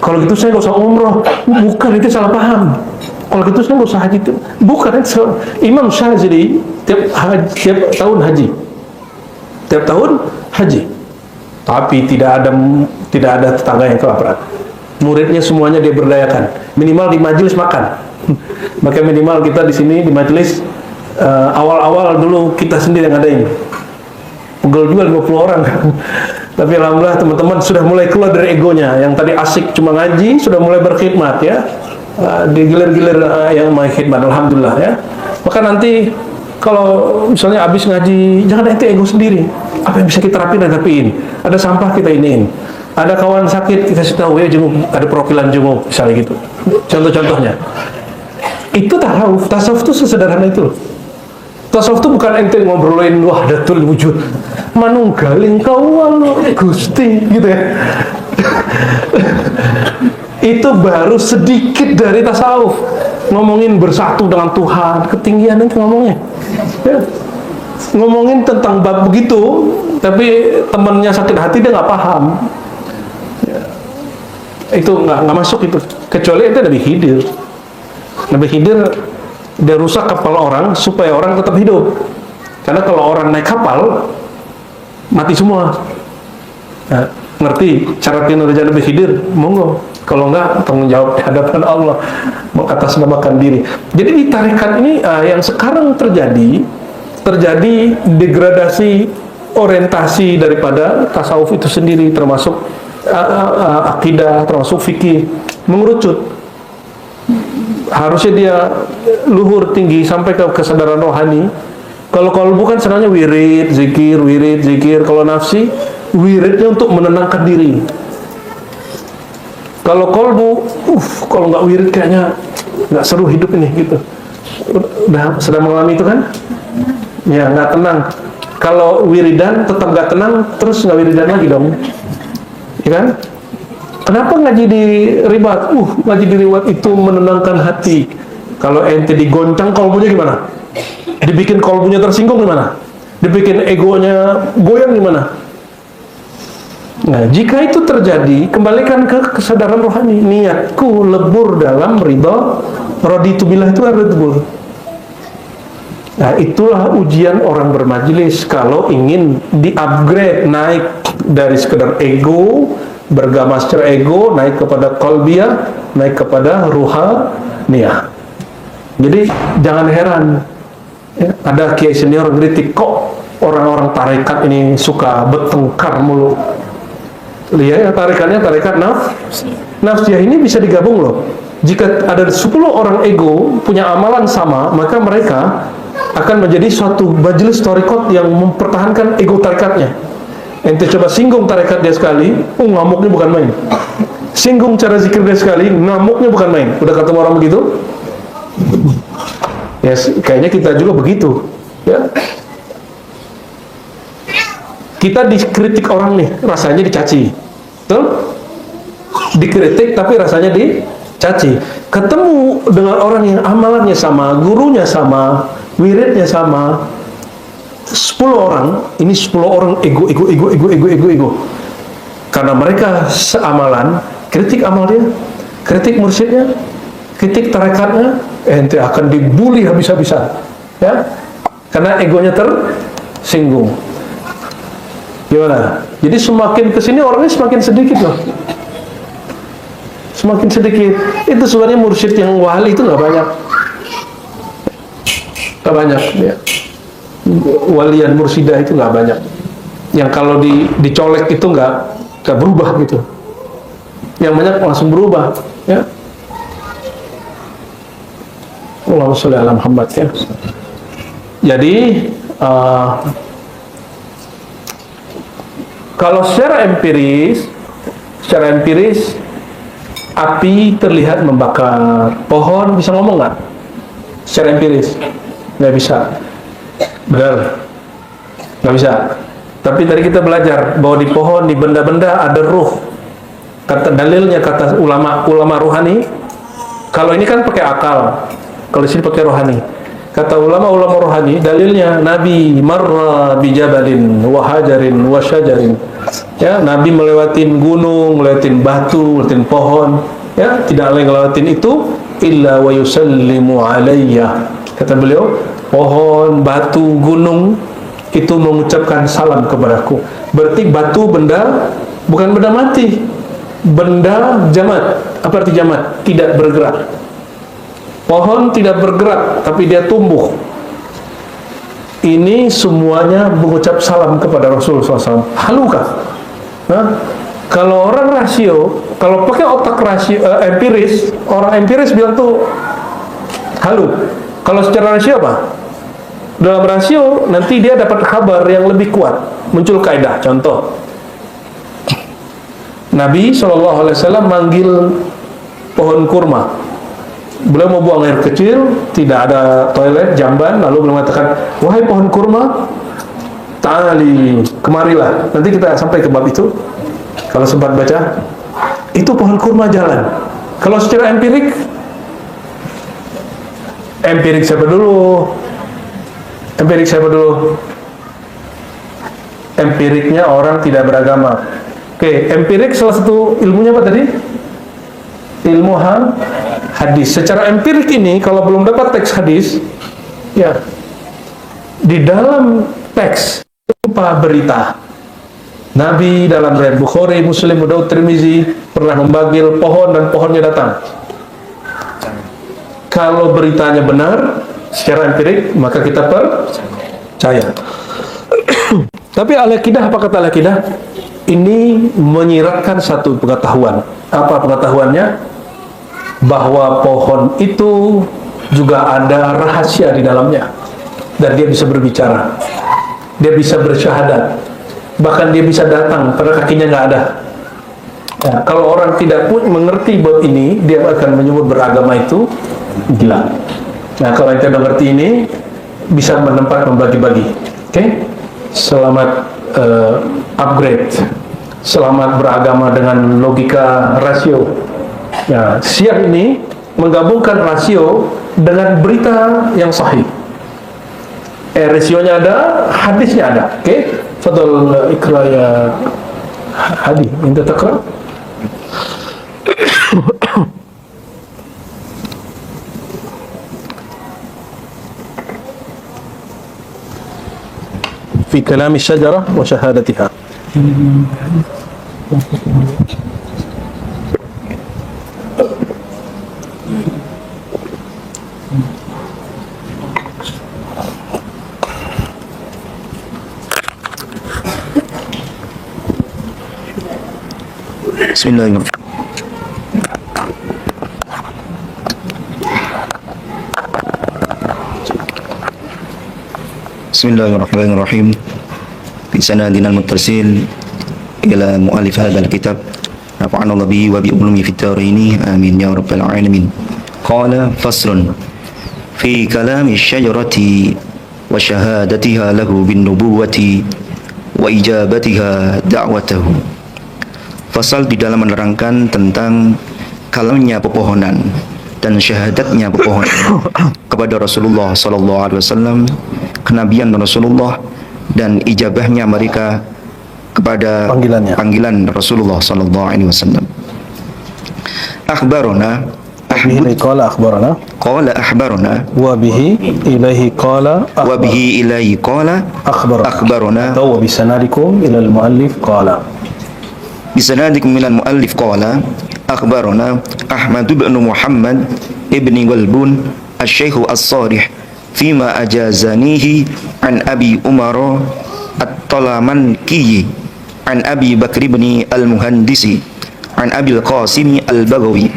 Kalau gitu saya nggak usah umroh. Bukan, itu salah paham. Kalau gitu saya nggak usah haji. Bukan, itu Imam Syazili tiap tahun haji. Tiap tahun haji. Tapi tidak ada tetangga yang kelaparan. Muridnya semuanya dia berdayakan. Minimal di majelis makan. Maka minimal kita di sini di majelis awal-awal dulu kita sendiri yang ngadain. Pegel juga 50 orang. Tapi alhamdulillah teman-teman sudah mulai keluar dari egonya. Yang tadi asik cuma ngaji sudah mulai berkhidmat ya. Digilir-gilir yang mau khidmat, alhamdulillah ya. Maka nanti kalau misalnya habis ngaji, jangan ente ego sendiri. Apa yang bisa kita rapiin. Ada sampah kita iniin. Ada kawan sakit kita kasih tahu ya jenguk, ada profilan jenguk misalnya gitu. Contoh-contohnya. Itu tasawuf. Tasawuf itu sesederhana itu loh. Tasawuf itu bukan ente ngobrolin wahdatul wujud. Manunggaling kawal Gusti gitu ya. Itu baru sedikit dari tasawuf. Ngomongin bersatu dengan Tuhan, ketinggian itu ngomongnya. Ya. Ngomongin tentang bab begitu, tapi temannya sakit hati dia nggak paham. Ya. Itu nggak masuk itu. Kecuali itu Nabi Khidir. Nabi Khidir dia rusak kapal orang supaya orang tetap hidup. Karena kalau orang naik kapal mati semua. Nah, ngerti cara kinerja Nabi Khidir? Monggo. Kalau enggak, tanggung jawab di hadapan Allah, mengatasnamakan diri. Jadi di tarekat ini yang sekarang terjadi degradasi orientasi daripada tasawuf itu sendiri, termasuk akidah, termasuk fikih, mengerucut. Harusnya dia luhur tinggi sampai ke kesadaran rohani. Kalau bukan senangnya wirid, zikir. Kalau nafsi, wiridnya untuk menenangkan diri. Kalau kolbu, kalau nggak wirid kayaknya nggak seru hidup ini gitu. Udah sedang mengalami itu kan? Ya nggak tenang. Kalau wiridan tetap nggak tenang, terus nggak wiridan lagi dong, ya kan? Kenapa ngaji di ribat? Ngaji di ribat itu menenangkan hati. Kalau ente digoncang kolbunya gimana? Dibikin kolbunya tersinggung gimana? Dibikin egonya goyang gimana? Nah, jika itu terjadi, kembalikan ke kesadaran rohani. Niatku lebur dalam ridha, raditu billah itu lebur. Nah, itulah ujian orang bermajelis kalau ingin di-upgrade, naik dari sekedar ego, bergama secara ego, naik kepada qalbiyah, naik kepada ruhaniyah. Jadi jangan heran ya, ada kiai senior kritik, kok orang-orang tarekat ini suka bertengkar mulu. Lihat ya, tarikannya tarikat nafsiyah ini bisa digabung loh. Jika ada 10 orang ego punya amalan sama, maka mereka akan menjadi suatu majelis tarekat yang mempertahankan ego tarikatnya. Ente coba singgung tarekat dia sekali, ngamuknya bukan main. Singgung cara zikir dia sekali, ngamuknya bukan main. Udah ketemu orang begitu? Ya, kayaknya kita juga begitu. Ya. Kita dikritik orang nih, rasanya dicaci. Betul? Dikritik tapi rasanya dicaci. Ketemu dengan orang yang amalannya sama, gurunya sama, wiridnya sama. 10 orang, ini 10 orang ego. Karena mereka seamalan, kritik amal dia, kritik mursyidnya, kritik tarekatnya, ente akan dibully habis-habisan. Ya? Karena egonya tersinggung. Gimana? Jadi semakin kesini orangnya semakin sedikit loh. Semakin sedikit. Itu sebenarnya mursyid yang wali itu nggak banyak. Nggak banyak. Ya. Walian mursidah itu nggak banyak. Yang kalau dicolek itu nggak berubah gitu. Yang banyak langsung berubah. Ya. Allahumma sholli ala Muhammad ya. Jadi kalau secara empiris api terlihat membakar. Pohon bisa ngomong nggak? Secara empiris nggak bisa. Benar? Nggak bisa. Tapi tadi kita belajar bahwa di pohon, di benda-benda ada ruh. Kata dalilnya, kata ulama rohani. Kalau ini kan pakai akal. Kalau di sini pakai rohani. Kata ulama rohani, dalilnya Nabi marra bi jabalin wa hajarin wa syajarin. Ya, Nabi melewatin gunung, melewatin batu, melewatin pohon. Ya, tidak lain melewatin itu illa wa yusallimu alayya. Kata beliau, pohon, batu, gunung itu mengucapkan salam kepadaku. Berarti batu benda bukan benda mati. Benda jamat. Apa arti jamat? Tidak bergerak. Pohon tidak bergerak, tapi dia tumbuh. Ini semuanya mengucap salam kepada Rasulullah SAW. Halu kah? Nah, kalau orang rasio, kalau pakai otak rasio empiris, orang empiris bilang tuh halu. Kalau secara rasio apa? Dalam rasio nanti dia dapat kabar yang lebih kuat. Muncul kaidah. Contoh, Nabi SAW manggil pohon kurma. Beliau mau buang air kecil, tidak ada toilet, jamban, lalu beliau mengatakan, wahai pohon kurma, ta'ali, kemarilah. Nanti kita sampai ke bab itu, kalau sempat baca. Itu pohon kurma jalan. Kalau secara empirik siapa dulu? Empiriknya orang tidak beragama. Oke, empirik salah satu ilmunya apa tadi? Ilmu hadis. Secara empirik ini, kalau belum dapat teks hadis, ya, di dalam teks berupa berita. Nabi dalam riwayat Bukhari, Muslim, Daud, Tirmizi pernah memanggil pohon dan pohonnya datang. Kalau beritanya benar, secara empirik, maka kita percaya. Tapi al-aqidah, apa kata al-aqidah? Ini menyiratkan satu pengetahuan. Apa pengetahuannya? Bahwa pohon itu juga ada rahasia di dalamnya, dan dia bisa berbicara, dia bisa bersyahadat, bahkan dia bisa datang karena kakinya nggak ada. Ya, kalau orang tidak pun mengerti bab ini, dia akan menyebut beragama itu gila. Nah, kalau kita mengerti ini, bisa menempat membagi-bagi. Oke? Selamat upgrade, selamat beragama dengan logika rasio. Nah, siang ini menggabungkan rasio dengan berita yang sahih. Rasionya ada, hadisnya ada. Oke? Fadal ikra ya Hadi, minta takra. في كلام الشجرة وشهادتها. Bismillahirrahmanirrahim. Bismillahirrahmanirrahim. Fi sanadina al-muttasil ila mu'allif hadzal kitab nafa'ana Allah bihi wa bi ulumi fid dharain amin ya rabbal alamin. Qala faslun fi kalami syajarati wa syahadatiha lahu bin nubuwati wa ijabatiha da'watahu. Fasal di dalam menerangkan tentang kalamnya pepohonan dan syahadatnya pepohonan kepada Rasulullah SAW, kenabian Rasulullah dan ijabahnya mereka kepada panggilan Rasulullah SAW. Akhbarona bihi ilaihi qala akhbarana qala akhbarana wa bihi ilaihi qala wa bihi ilaihi qala akhbarana atau wa bisanadikum ila al-muallif qala bisanadikum min al-muallif qala akhbarana Ahmad bin Muhammad ibni Galbun asy-Syaikh as-Sarih fima ajazanihi an Abi Umar at-Talamanki an Abi Bakr ibn al-Muhandisi an Abi al-Qasim al-Baghawi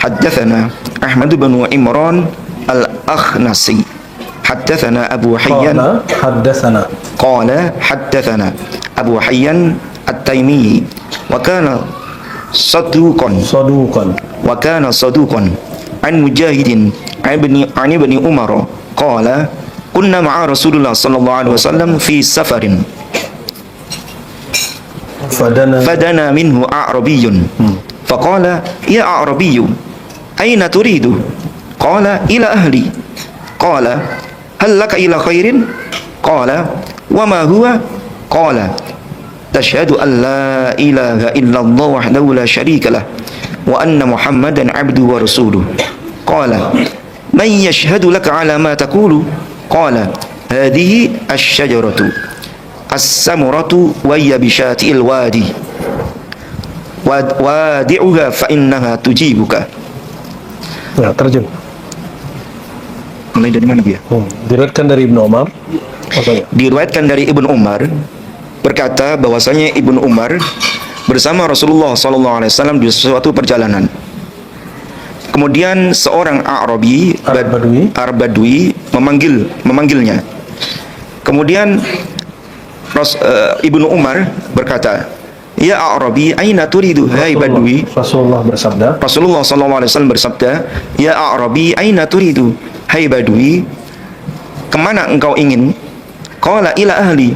haddatsana Ahmad bin Imran al-Akhnasi haddatsana Abu Hayyan qala haddatsana Abu Hayyan at-Taimi wa kana saduqan an Mujahidin an ibni Umar qala kunna ma'a Rasulullah sallallahu alaihi wasallam fi safarin fadana minhu a'rabiyyun faqala ya a'rabiyyu aina turidu qala ila ahli qala hal laka ila khairin qala wa ma huwa qala tashhadu an la ilaha illallah wahdahu la syarika lah wa anna Muhammadan abduhu wa rasuluh qala man yashhadu laka ala ma taqulu qala hadhihi asy-syajaratu as-samuratu wa hiya bi syatil wadi wadi'uha fa innaha tujibuka. Ya, terjem. Mulai dari mana dia? Diriwayatkan dari Ibnu Umar. Diriwayatkan dari Ibnu Umar berkata bahwasanya Ibnu Umar bersama Rasulullah SAW di suatu perjalanan. Kemudian seorang Arabi Badui memanggilnya. Kemudian Ibnu Umar berkata, "Ya Arabi, aina turidu?" Hai Badui. Rasulullah SAW bersabda, "Ya Arabi, aina turidu?" Hai Badui, kemana engkau ingin? Qala ila ahli,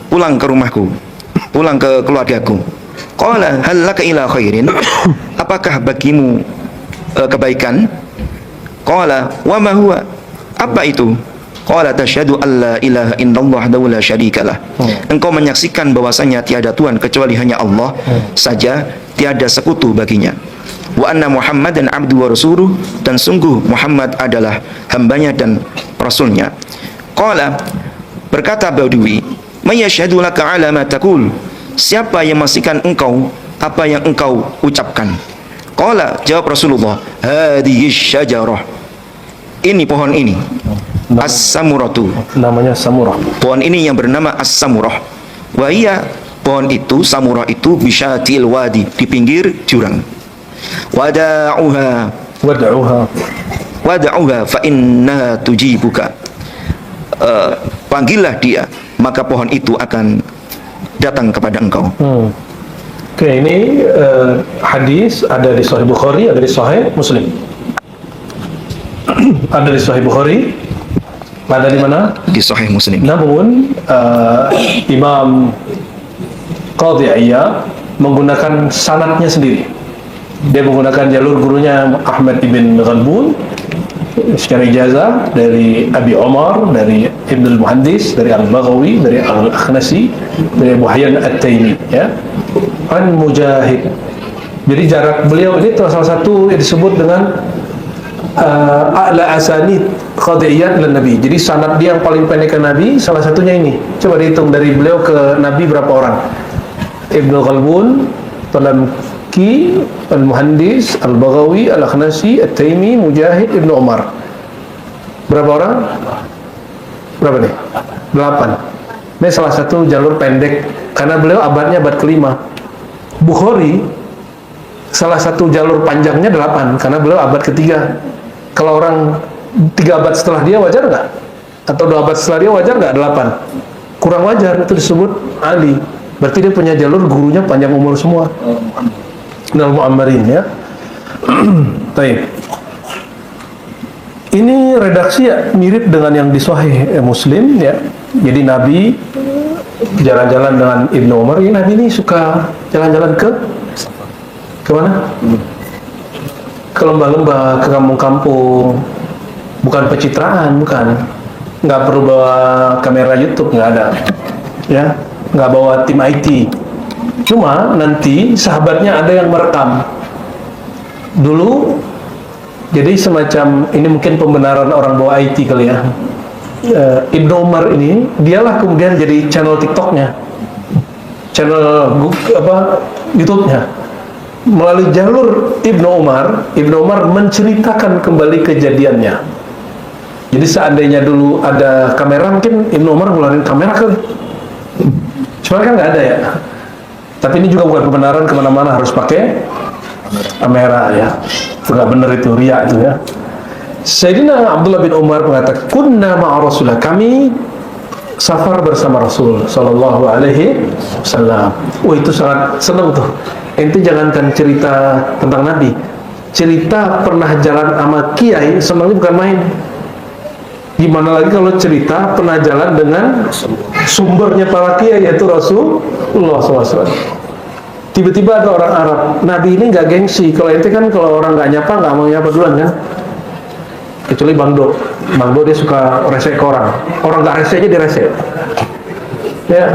pulang ke rumahku, pulang ke keluargaku. Qala hal laka ila khairin, apakah bagimu kebaikan? Qala wa ma huwa, apa itu? Qala tasyhadu alla ilaha illallah wahdahu la syarikalah. Engkau menyaksikan bahwasanya tiada Tuhan kecuali hanya Allah saja, tiada sekutu baginya. Wa anna Muhammadan abduhu wa rasuluh, dan sungguh Muhammad adalah hambanya dan rasulnya. Qala, berkata Badui, may yashhadu laka ala ma taqul, siapa yang memastikan engkau apa yang engkau ucapkan? Qala, jawab Rasulullah, hadhihi syajarah, ini pohon ini, as-samuratu, namanya samurah. pohon ini yang bernama as-samurah. Wa hiya, pohon itu, samurah itu, bisyatil wadi, di pinggir jurang. Wada'uha fa innaha tujibuka, panggillah dia, maka pohon itu akan datang kepada engkau. Oke, ini hadis ada di Sahih Bukhari, ada di Sahih Muslim. Ada di Sahih Bukhari, ada di mana? Di Sahih Muslim. Namun Imam Qadhi Iyad menggunakan sanadnya sendiri. Dia menggunakan jalur gurunya Ahmad ibn Galbun secara ijazah dari Abi Umar, dari Ibn al-Muhandis, dari Al-Baghawi, dari Al-Akhnasi, dari Abu Hayyan at-Taimi, ya. An Mujahid. Jadi jarak beliau ini salah satu yang disebut dengan a'la asanid Qadhi Iyad ila Nabi. Jadi sanad dia yang paling pendek ke Nabi, salah satunya ini. Coba dihitung dari beliau ke Nabi berapa orang? Ibnu Galbun, Talamki, Al-Muhandis, Al-Baghawi, Al-Akhnasi, At-Taimi, Mujahid, Ibnu Umar. Berapa orang? Berapa nih? 8. Ini salah satu jalur pendek karena beliau abadnya abad kelima. Bukhari salah satu jalur panjangnya 8 karena beliau abad ketiga. Kalau orang 3 abad setelah dia wajar nggak? Atau 2 abad setelah dia wajar nggak? 8. Kurang wajar, itu disebut Ali. Berarti dia punya jalur gurunya panjang umur semua. Nal Mu'ammarin, ya. Baik. Ini redaksi ya mirip dengan yang di Sahih Muslim, ya. Jadi Nabi jalan-jalan dengan Ibnu Umar. Ini Nabi ini suka jalan-jalan ke mana? Ke lembah-lembah, ke kampung-kampung. Bukan pencitraan, bukan. Nggak perlu bawa kamera YouTube, nggak ada. Ya, nggak bawa tim IT. Cuma nanti sahabatnya ada yang merekam. Dulu Jadi semacam ini mungkin pembenaran orang bawa IT kali ya. Ibnu Umar ini dialah kemudian jadi channel TikToknya, channel YouTube-nya. Melalui jalur Ibnu Umar menceritakan kembali kejadiannya. Jadi seandainya dulu ada kamera, mungkin Ibnu Umar ngeluarin kamera kali. Cuma kan nggak ada ya. Tapi ini juga bukan kebenaran, kemana-mana harus pakai kamera ya. Nggak benar itu, riya itu ya. Sayyidina Abdullah bin Umar mengatakan, kunna ma'a Rasulullah, kami safar bersama Rasul sallallahu alaihi wasallam. Wah, itu sangat senang tuh. Ente jangankan cerita tentang Nabi, cerita pernah jalan sama kiai, senangnya bukan main. Gimana lagi kalau cerita pernah jalan dengan sumbernya para kiai, yaitu Rasulullah SAW. Tiba-tiba ada orang Arab, Nabi ini nggak gengsi. Kalau ente kan kalau orang nggak nyapa, nggak mau nyapa duluan kan. Kecuali Bang Do dia suka rese ke orang nggak rese aja dia rese ya.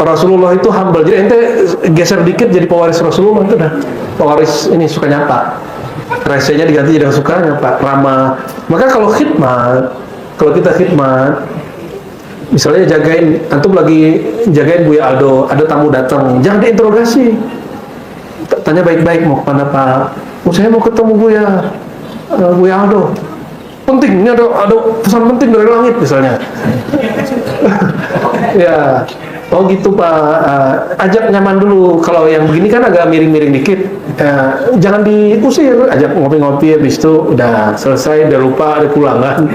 Rasulullah itu humble, jadi ente geser dikit jadi pewaris Rasulullah, itu dah pewaris ini suka nyapa, resenya diganti jadi suka nyapa, ramah. Maka kalau kita khidmat, misalnya jagain, antum lagi jagain Buya Aldo, ada tamu datang, jangan diinterogasi, tanya baik-baik, mau kemana Pak? Saya mau ketemu Buya Aldo. Penting, ini ada pesan penting dari langit misalnya. Ya, oh gitu Pak. Ajak nyaman dulu. Kalau yang begini kan agak miring-miring dikit. Jangan diusir. Ajak ngopi-ngopi, habis itu udah selesai, udah lupa ada pulangan.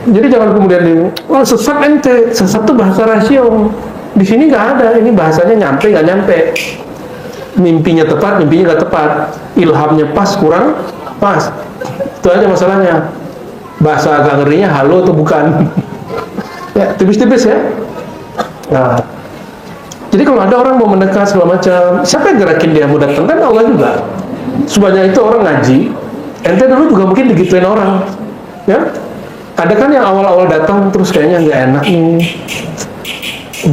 Jadi jangan kemudian sesat ente. Sesat itu bahasa rasio. Di sini nggak ada. Ini bahasanya nyampe nggak nyampe. Mimpinya tepat, mimpinya nggak tepat. Ilhamnya pas, kurang pas. Itu aja masalahnya. Bahasa agak ngerinya halo atau bukan. Ya, tipis-tipis ya. Nah, jadi kalau ada orang mau mendekat segala macam, siapa yang gerakin dia mau datang? Kan Allah juga. Sebanyak itu orang ngaji. Ente dulu juga mungkin digituin orang. Ya, ada kan yang awal-awal datang terus kayaknya nggak enak nih.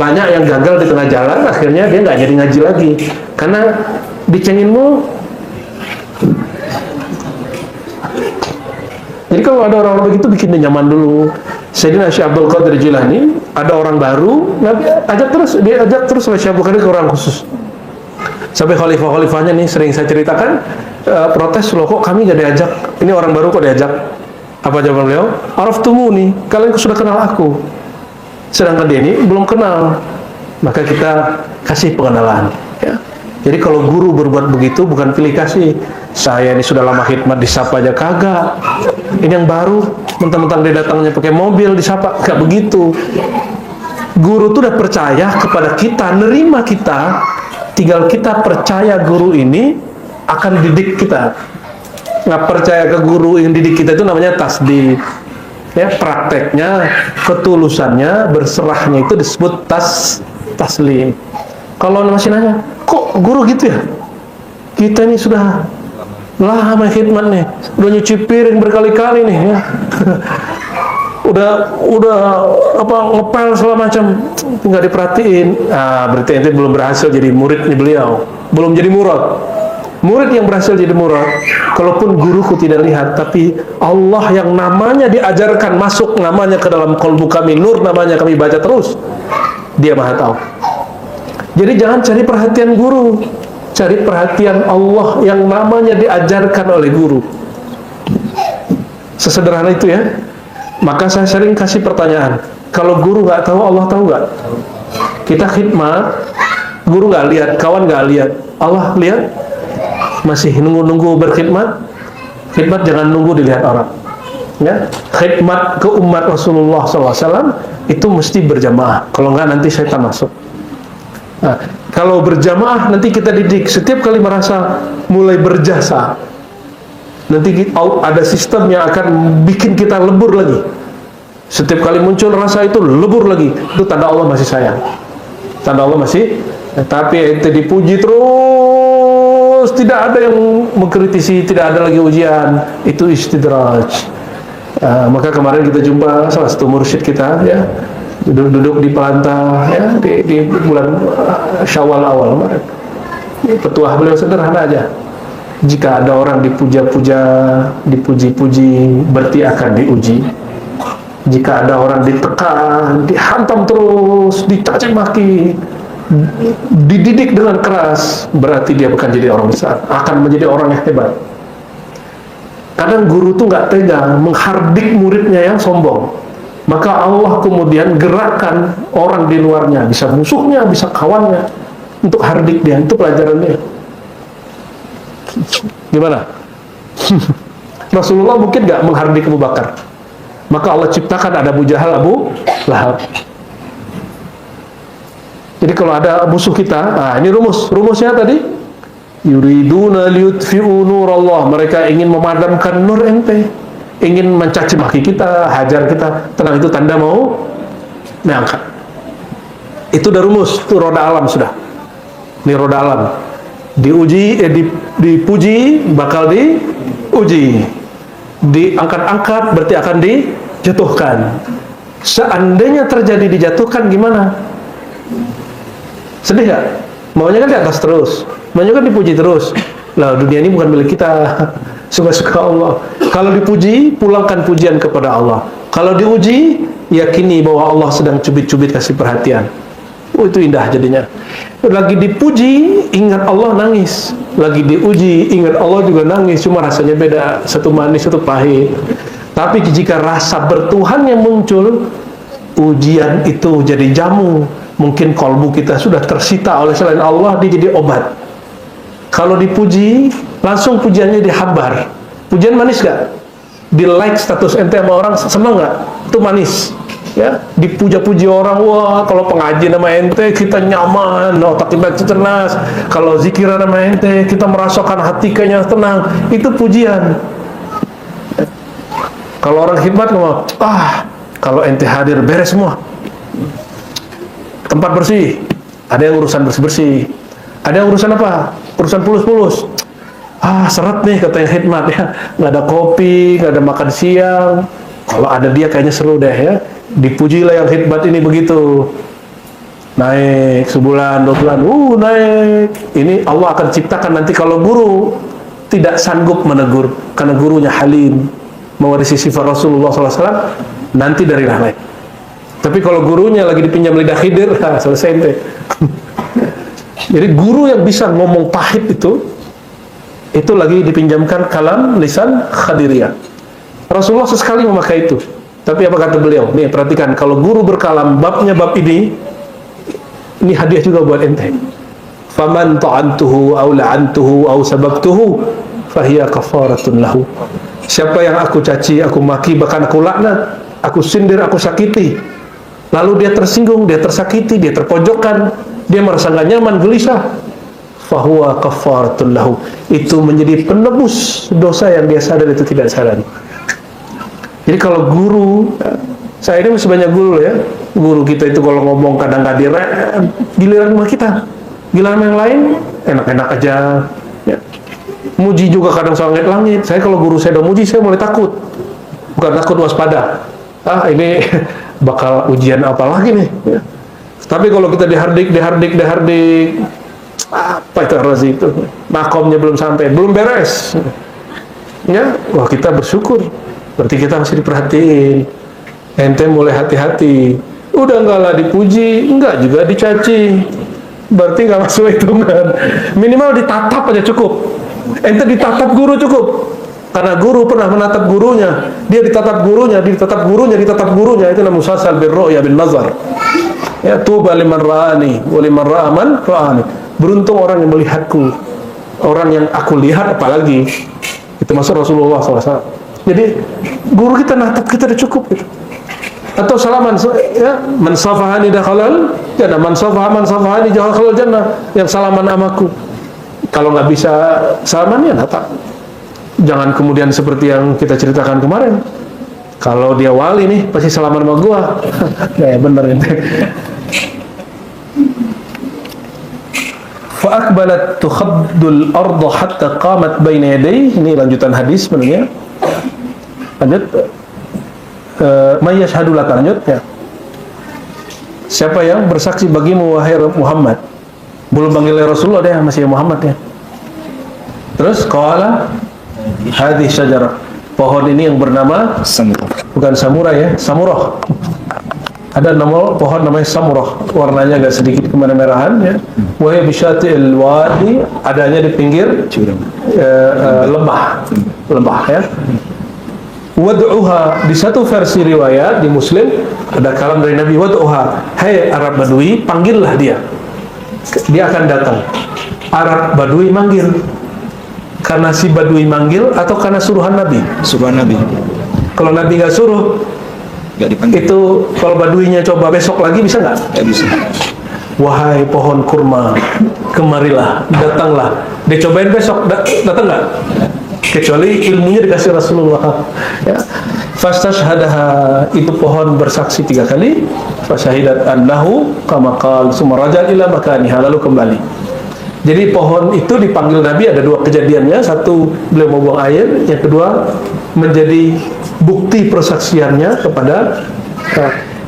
Banyak yang gagal di tengah jalan, akhirnya dia nggak jadi ngaji lagi karena dicenginmu. Jadi kalau ada orang-orang begitu, bikin dia nyaman dulu. Sayyidina Syekh Abdul Qadir Jilani, ada orang baru, dia ajak terus oleh Syekh Abdul Qadir ke orang khusus. Sampai khalifah-khalifahnya nih sering saya ceritakan, protes, loh kok kami gak diajak, ini orang baru kok diajak. Apa jawaban beliau? Araftumu nih, kalian sudah kenal aku, sedangkan dia ini belum kenal, maka kita kasih pengenalan ya. Jadi kalau guru berbuat begitu bukan pilih kasih, saya ini sudah lama khidmat disapa aja kagak, ini yang baru mentang-mentang dia datangnya pakai mobil disapa, gak begitu. Guru tuh udah percaya kepada kita, nerima kita, tinggal kita percaya guru ini akan didik kita. Nggak percaya ke guru yang didik kita itu namanya tasdik ya. Prakteknya, ketulusannya, berserahnya itu disebut taslim. Kalau masih nanya, kok guru gitu ya? Kita ini sudah lama khidmat nih, udah nyuci piring berkali-kali nih ya. udah ngepel segala macam, nggak diperhatiin. Berarti ente belum berhasil jadi muridnya beliau, belum jadi murad. Murid yang berhasil jadi murad, kalaupun guruku tidak lihat, tapi Allah yang namanya diajarkan masuk namanya ke dalam kolbu kami, nur namanya kami baca terus, dia maha tahu. Jadi jangan cari perhatian guru, cari perhatian Allah yang namanya diajarkan oleh guru. Sesederhana itu ya. Maka saya sering kasih pertanyaan, kalau guru nggak tahu, Allah tahu nggak? Kita khidmat, guru nggak lihat, kawan nggak lihat, Allah lihat. Masih nunggu-nunggu berkhidmat. Khidmat jangan nunggu dilihat orang ya. Khidmat ke umat Rasulullah SAW itu mesti berjamaah, kalau nggak nanti syaitan masuk. Nah, kalau berjamaah nanti kita didik. Setiap kali merasa mulai berjasa, nanti ada sistem yang akan bikin kita lebur lagi. Setiap kali muncul rasa itu lebur lagi, itu tanda Allah masih sayang, tanda Allah masih. Tapi itu dipuji terus, tidak ada yang mengkritisi, tidak ada lagi ujian, itu istidraj. Maka kemarin kita jumpa salah satu mursyid kita ya, duduk di pelanta ya, di bulan Syawal awal kemarin. Petuah beliau sederhana aja, Jika ada orang dipuja-puja, dipuji-puji, berarti akan diuji. Jika ada orang ditekan, dihantam terus, dicaci maki, dididik dengan keras, berarti dia bukan jadi orang besar, akan menjadi orang yang hebat. Kadang guru tuh nggak tega menghardik muridnya yang sombong, maka Allah kemudian gerakkan orang di luarnya, bisa musuhnya, bisa kawannya, untuk hardik dia. Itu pelajarannya. Gimana? Rasulullah mungkin nggak menghardik Abu Bakar, maka Allah ciptakan ada Abu Jahal, Abu Lahab. Jadi kalau ada musuh kita, nah ini rumusnya tadi, yuriduna liyutfi'u nurallah, mereka ingin memadamkan nur ente, ingin mencaci maki kita, hajar kita, tenang, itu tanda mau diangkat. Itu udah rumus, itu roda alam sudah. Ini roda alam. Diuji, dipuji, bakal diuji. Diangkat-angkat, berarti akan dijatuhkan. Seandainya terjadi dijatuhkan, gimana? Sedih gak? Maunya kan di atas terus, maunya kan dipuji terus. Lah, dunia ini bukan milik kita, suka-suka Allah. Kalau dipuji, pulangkan pujian kepada Allah. Kalau diuji, yakini bahwa Allah sedang cubit-cubit kasih perhatian. Oh, itu indah jadinya. Lagi dipuji, ingat Allah, nangis. Lagi diuji, ingat Allah, juga nangis. Cuma rasanya beda, satu manis, satu pahit. Tapi jika rasa bertuhan yang muncul, ujian itu jadi jamu. Mungkin kolbu kita sudah tersita oleh selain Allah, dia jadi obat. Kalau dipuji, langsung pujiannya dihabar. Pujian manis gak? Di like status ente sama orang, seneng gak? Itu manis. Ya, dipuja-puji orang, wah kalau pengajian sama ente kita nyaman, otak kita cerdas. Kalau zikiran sama ente kita merasakan hati kayaknya tenang. Itu pujian. Kalau orang khidmat ngomong, kalau ente hadir beres semua. Tempat bersih, ada yang urusan bersih-bersih, ada yang urusan apa? Urusan pulus-pulus. Seret nih kata yang khidmat ya, nggak ada kopi, nggak ada makan siang. Kalau ada dia kayaknya seru deh ya. Dipujilah yang khidmat ini begitu. Naik sebulan, 2 bulan, naik. Ini Allah akan ciptakan nanti kalau guru tidak sanggup menegur, karena gurunya halim, mewarisi sifat Rasulullah SAW, nanti dari naik. Tapi kalau gurunya lagi dipinjam lidah Khidir, selesai ente. Jadi guru yang bisa ngomong pahit itu lagi dipinjamkan kalam lisan Khadiriyah. Rasulullah sesekali memakai itu. Tapi apa kata beliau? Nih perhatikan, kalau guru berkalam babnya bab ini hadiah juga buat ente. Faman ta'antuhu aw la'antuhu aw sababtuhu fahiya kafaratun lahu. Siapa yang aku caci, aku maki, bahkan aku laknat, aku sindir, aku sakiti, lalu dia tersinggung, dia tersakiti, dia terpojokkan, dia merasa nggak nyaman, gelisah, fahuwa kafaratun lahu. Itu menjadi penebus dosa yang dia sadar itu tidak sadar. Jadi kalau guru, saya ini masih banyak guru ya, guru kita itu kalau ngomong kadang hadir, giliran sama kita, giliran yang lain enak-enak aja. Ya. Muji juga kadang soal langit. Saya kalau guru saya udah muji, saya mulai takut, bukan takut, waspada. Ini bakal ujian apa lagi nih ya. Tapi kalau kita dihardik, apa itu razi itu, makomnya belum sampai, belum beres ya, wah kita bersyukur, berarti kita masih diperhatiin. Ente mulai hati-hati, udah enggak lah dipuji, enggak juga dicaci, berarti nggak masuk hitungan. Minimal ditatap aja cukup. Ente ditatap guru cukup. Karena guru pernah menatap gurunya, dia ditatap gurunya, itu namanya musasal birru'ya bin nazar. Ya, tuba liman ra'ani wa liman ra'a man ra'ani. Beruntung orang yang melihatku, orang yang aku lihat apalagi. Itu masuk Rasulullah SAW. Jadi guru kita natap kita udah cukup gitu. Atau salaman ya, man safahani dakhalal jannah, man safahani dakhalal jannah, yang salaman amaku. Kalau nggak bisa salaman ya natap. Jangan kemudian seperti yang kita ceritakan kemarin. Kalau dia wali nih, pasti salaman sama gua. Ya bener ini. Fa'akbalat tukhaddul arda hatta qamat baina yaday. Ini lanjutan hadis sebenarnya. Lanjut. May yashhadu laka, lanjut ya. Siapa yang bersaksi bagimu wahai Muhammad? Belum panggil Rasulullah deh, masih Muhammad ya. Terus qala hadhihi syajarah, pohon ini yang bernama, Samurah. bukan samurai ya, samurah. Ada nama pohon namanya samurah, warnanya agak sedikit kemerahan ya. Wa hiya bi syatil wadi, adanya di pinggir Jurang. lembah ya. Wad'uha, di satu versi riwayat di Muslim ada kalam dari Nabi, wad'uha, hai Arab Badui, panggillah dia akan datang. Arab Badui manggil, karena si Badui manggil atau karena suruhan Nabi? Suruhan Nabi. Kalau Nabi nggak suruh, Gak dipanggil. itu kalau Baduinya coba besok lagi bisa nggak? Gak bisa. Wahai pohon kurma, kemarilah, datanglah. Dicobain besok, datang nggak? Kecuali ilmunya dikasih Rasulullah. Ya. Fastashhadaha, itu pohon bersaksi 3 kali. Fasyahidat annahu kama qala, summa raja ila makaniha, lalu kembali. Jadi pohon itu dipanggil Nabi, ada 2 kejadiannya. Satu, beliau mau buang air. Yang kedua, menjadi bukti persaksiannya kepada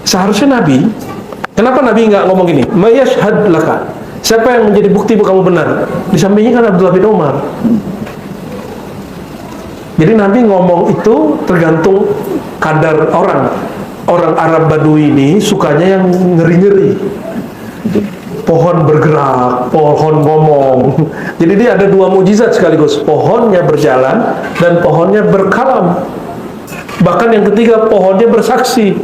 seharusnya Nabi. Kenapa Nabi nggak ngomong gini? Mayashhad laka, siapa yang menjadi bukti kamu benar? Di sampingnya kan Abdullah bin Umar. Jadi Nabi ngomong itu tergantung kadar orang. Orang Arab Badui ini sukanya yang ngeri-ngeri. Pohon bergerak, pohon ngomong. Jadi dia ada 2 mukjizat sekaligus. Pohonnya berjalan dan pohonnya berkalam. Bahkan yang ketiga, pohonnya bersaksi.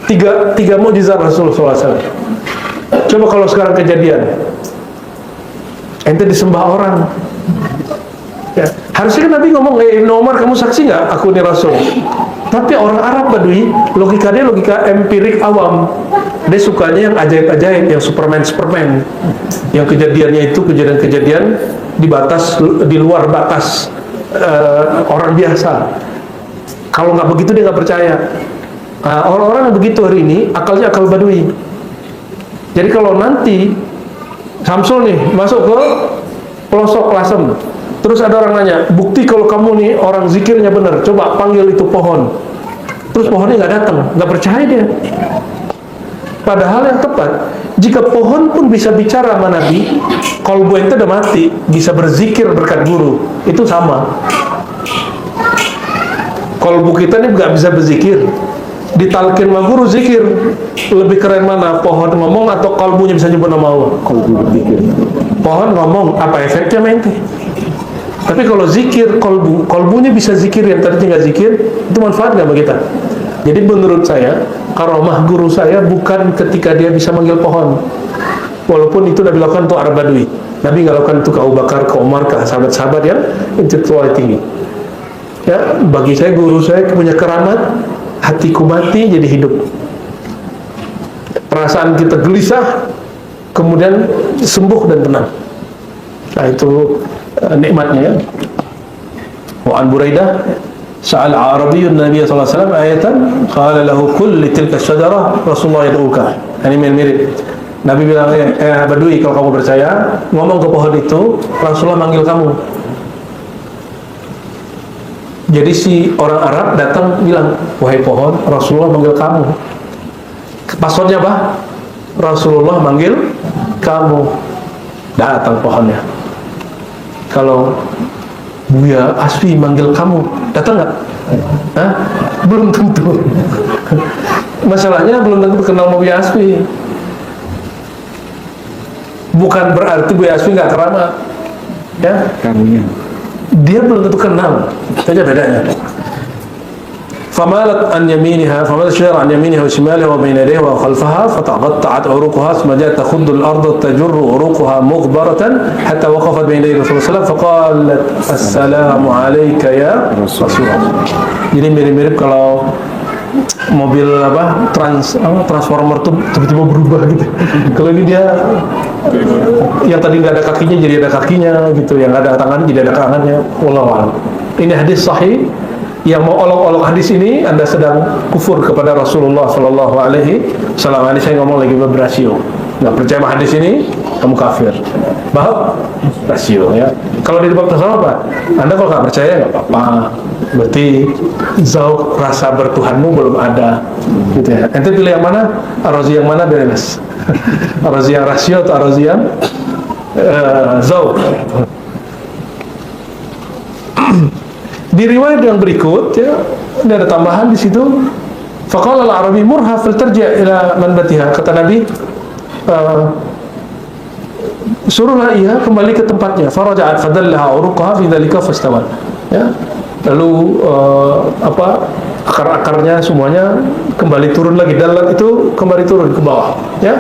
Tiga mukjizat Rasulullah SAW. Coba kalau sekarang kejadian, ente disembah orang. Ya, harusnya kan Nabi ngomong, Ibnu Umar, kamu saksi nggak aku ini Rasul? Tapi orang Arab Badui, logikanya logika empirik awam. Dia sukanya yang ajaib-ajaib, yang Superman, yang kejadiannya itu kejadian-kejadian di luar batas orang biasa. Kalau nggak begitu dia nggak percaya. Orang-orang yang begitu hari ini akalnya akal Badui. Jadi kalau nanti Samsul nih masuk ke pelosok Lasem, terus ada orang nanya, bukti kalau kamu nih orang zikirnya benar, coba panggil itu pohon. Terus pohonnya nggak datang, nggak percaya dia. Padahal yang tepat, jika pohon pun bisa bicara sama Nabi, kolbu ente udah mati, bisa berzikir berkat guru, itu sama. Kolbu kita nih nggak bisa berzikir, ditalkin sama guru zikir, lebih keren mana? Pohon ngomong atau kolbunya bisa nyebut nama Allah? Kolbu berzikir. Pohon ngomong, apa efeknya mente? Tapi kalau zikir, kolbunya bisa zikir, yang tadinya nggak zikir, itu manfaat nggak bagi kita? Jadi menurut saya, karomah guru saya bukan ketika dia bisa manggil pohon. Walaupun itu Nabi lakukan untuk Arab Badui. Nabi nggak lakukan itu ke Abu Bakar, ke Umar, ke sahabat-sahabat yang intelektual tinggi. Ya, bagi saya guru saya punya keramat, hatiku mati jadi hidup. Perasaan kita gelisah, kemudian sembuh dan tenang. Nah itu nikmatnya ya. Wa an Buraidah sa'al Arabiyyun Nabi sallallahu alaihi wasallam ayatan qala lahu kull tilka syajarah Rasulullah yad'uka. Ini mirip. Nabi bilang, Badui, kalau kamu percaya, ngomong ke pohon itu, Rasulullah manggil kamu. Jadi si orang Arab datang bilang, wahai pohon, Rasulullah manggil kamu. Passwordnya apa? Rasulullah manggil kamu. Datang pohonnya. Kalau Buya Asfi manggil kamu, datang nggak? Hah? Belum tentu. Masalahnya belum tentu kenal Buya Asfi. Bukan berarti Buya Asfi nggak keramat, ya? Kamunya. Dia belum tentu kenal. Itu aja bedanya. فمالت عن يمينها فمالت الشجرة عن يمينها وشمالها وبين يديها وخلفها فتقطعت عروقها ثم جاءت تخض الأرض تجر عروقها مغبرة حتى وقفت بين يدي الرسول صلى الله عليه وسلم فقالت السلام عليك يا رسول الله. Jadi mirip-mirip kalau mobil transformer tuh tiba-tiba berubah gitu. Kalau ini dia yang tadi nggak ada kakinya jadi ada kakinya gitu, yang nggak ada tangan jadi ada tangannya. Wallahu a'lam. Ini hadis sahih. Yang mau olok-olok hadis ini, Anda sedang kufur kepada Rasulullah Sallallahu Alaihi Wasallam. Ini saya ngomong lagi berasio. Nggak percaya sama hadis ini, kamu kafir. Bahwa rasio ya. Kalau di bab tasawuf apa? Anda kalau nggak percaya nggak apa-apa. Berarti zauq rasa bertuhanmu belum ada. Gitu ya. Ente pilih yang mana? Ar-Razi yang mana beres? Ar-Razi yang rasio atau Ar-Razi yang zauq? Di riwayat yang berikut ya, ada tambahan di situ. Faqala al-Arabi murha faltarji' ila manbatiha. Kata Nabi, suruhlah ia kembali ke tempatnya. Faraja'at fadallaha uruqaha fi dzalika fastawat. Ya. Lalu akar-akarnya semuanya kembali turun lagi, dalam itu kembali turun ke bawah, ya.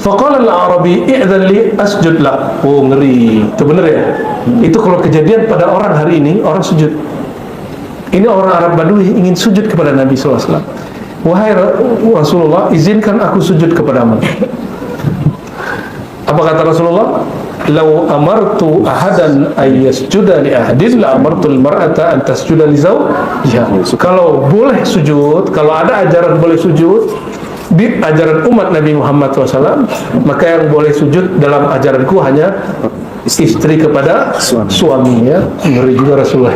Faqala al-Arabi i'dhan li asjud la. Oh, ngeri. Itu benar ya? Itu kalau kejadian pada orang hari ini, orang sujud. Ini orang Arab Badui ingin sujud kepada Nabi SAW. Wahai Rasulullah, izinkan aku sujud kepadamu. Apa kata Rasulullah? Lau amartu ahadan ayyasjuda li ahadin la amartu al-mar'ata an tasjuda li zawjiha. Kalau boleh sujud, kalau ada ajaran boleh sujud di ajaran umat Nabi Muhammad SAW, maka yang boleh sujud dalam ajaranku hanya istri kepada suami, ya. Ngeri juga Rasulullah.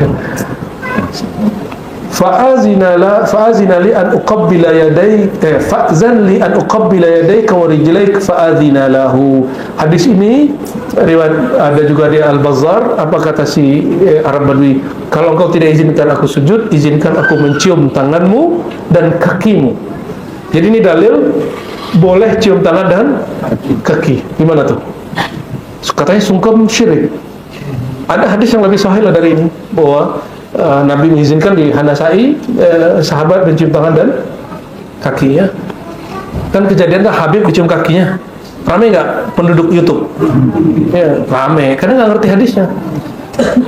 Fa'azina li an uqabbila yadayka fa'zan li an uqabbila yadayka wa rijlayka fa'azina lahu. Hadis ini riwayat ada juga di Al-Bazzar. Apa kata si Arab Badui? Kalau engkau tidak izinkan aku sujud, izinkan aku mencium tanganmu dan kakimu. Jadi ini dalil boleh cium tangan dan kaki. Gimana tuh? Katanya sungkem syirik. Ada hadis yang lebih sahih dari ini, bahwa Nabi mengizinkan di Hanasai sahabat mencium tangan dan kakinya. Kan kejadiannya Habib dicium kakinya. Rame nggak penduduk YouTube? Ya, rame. Karena nggak ngerti hadisnya.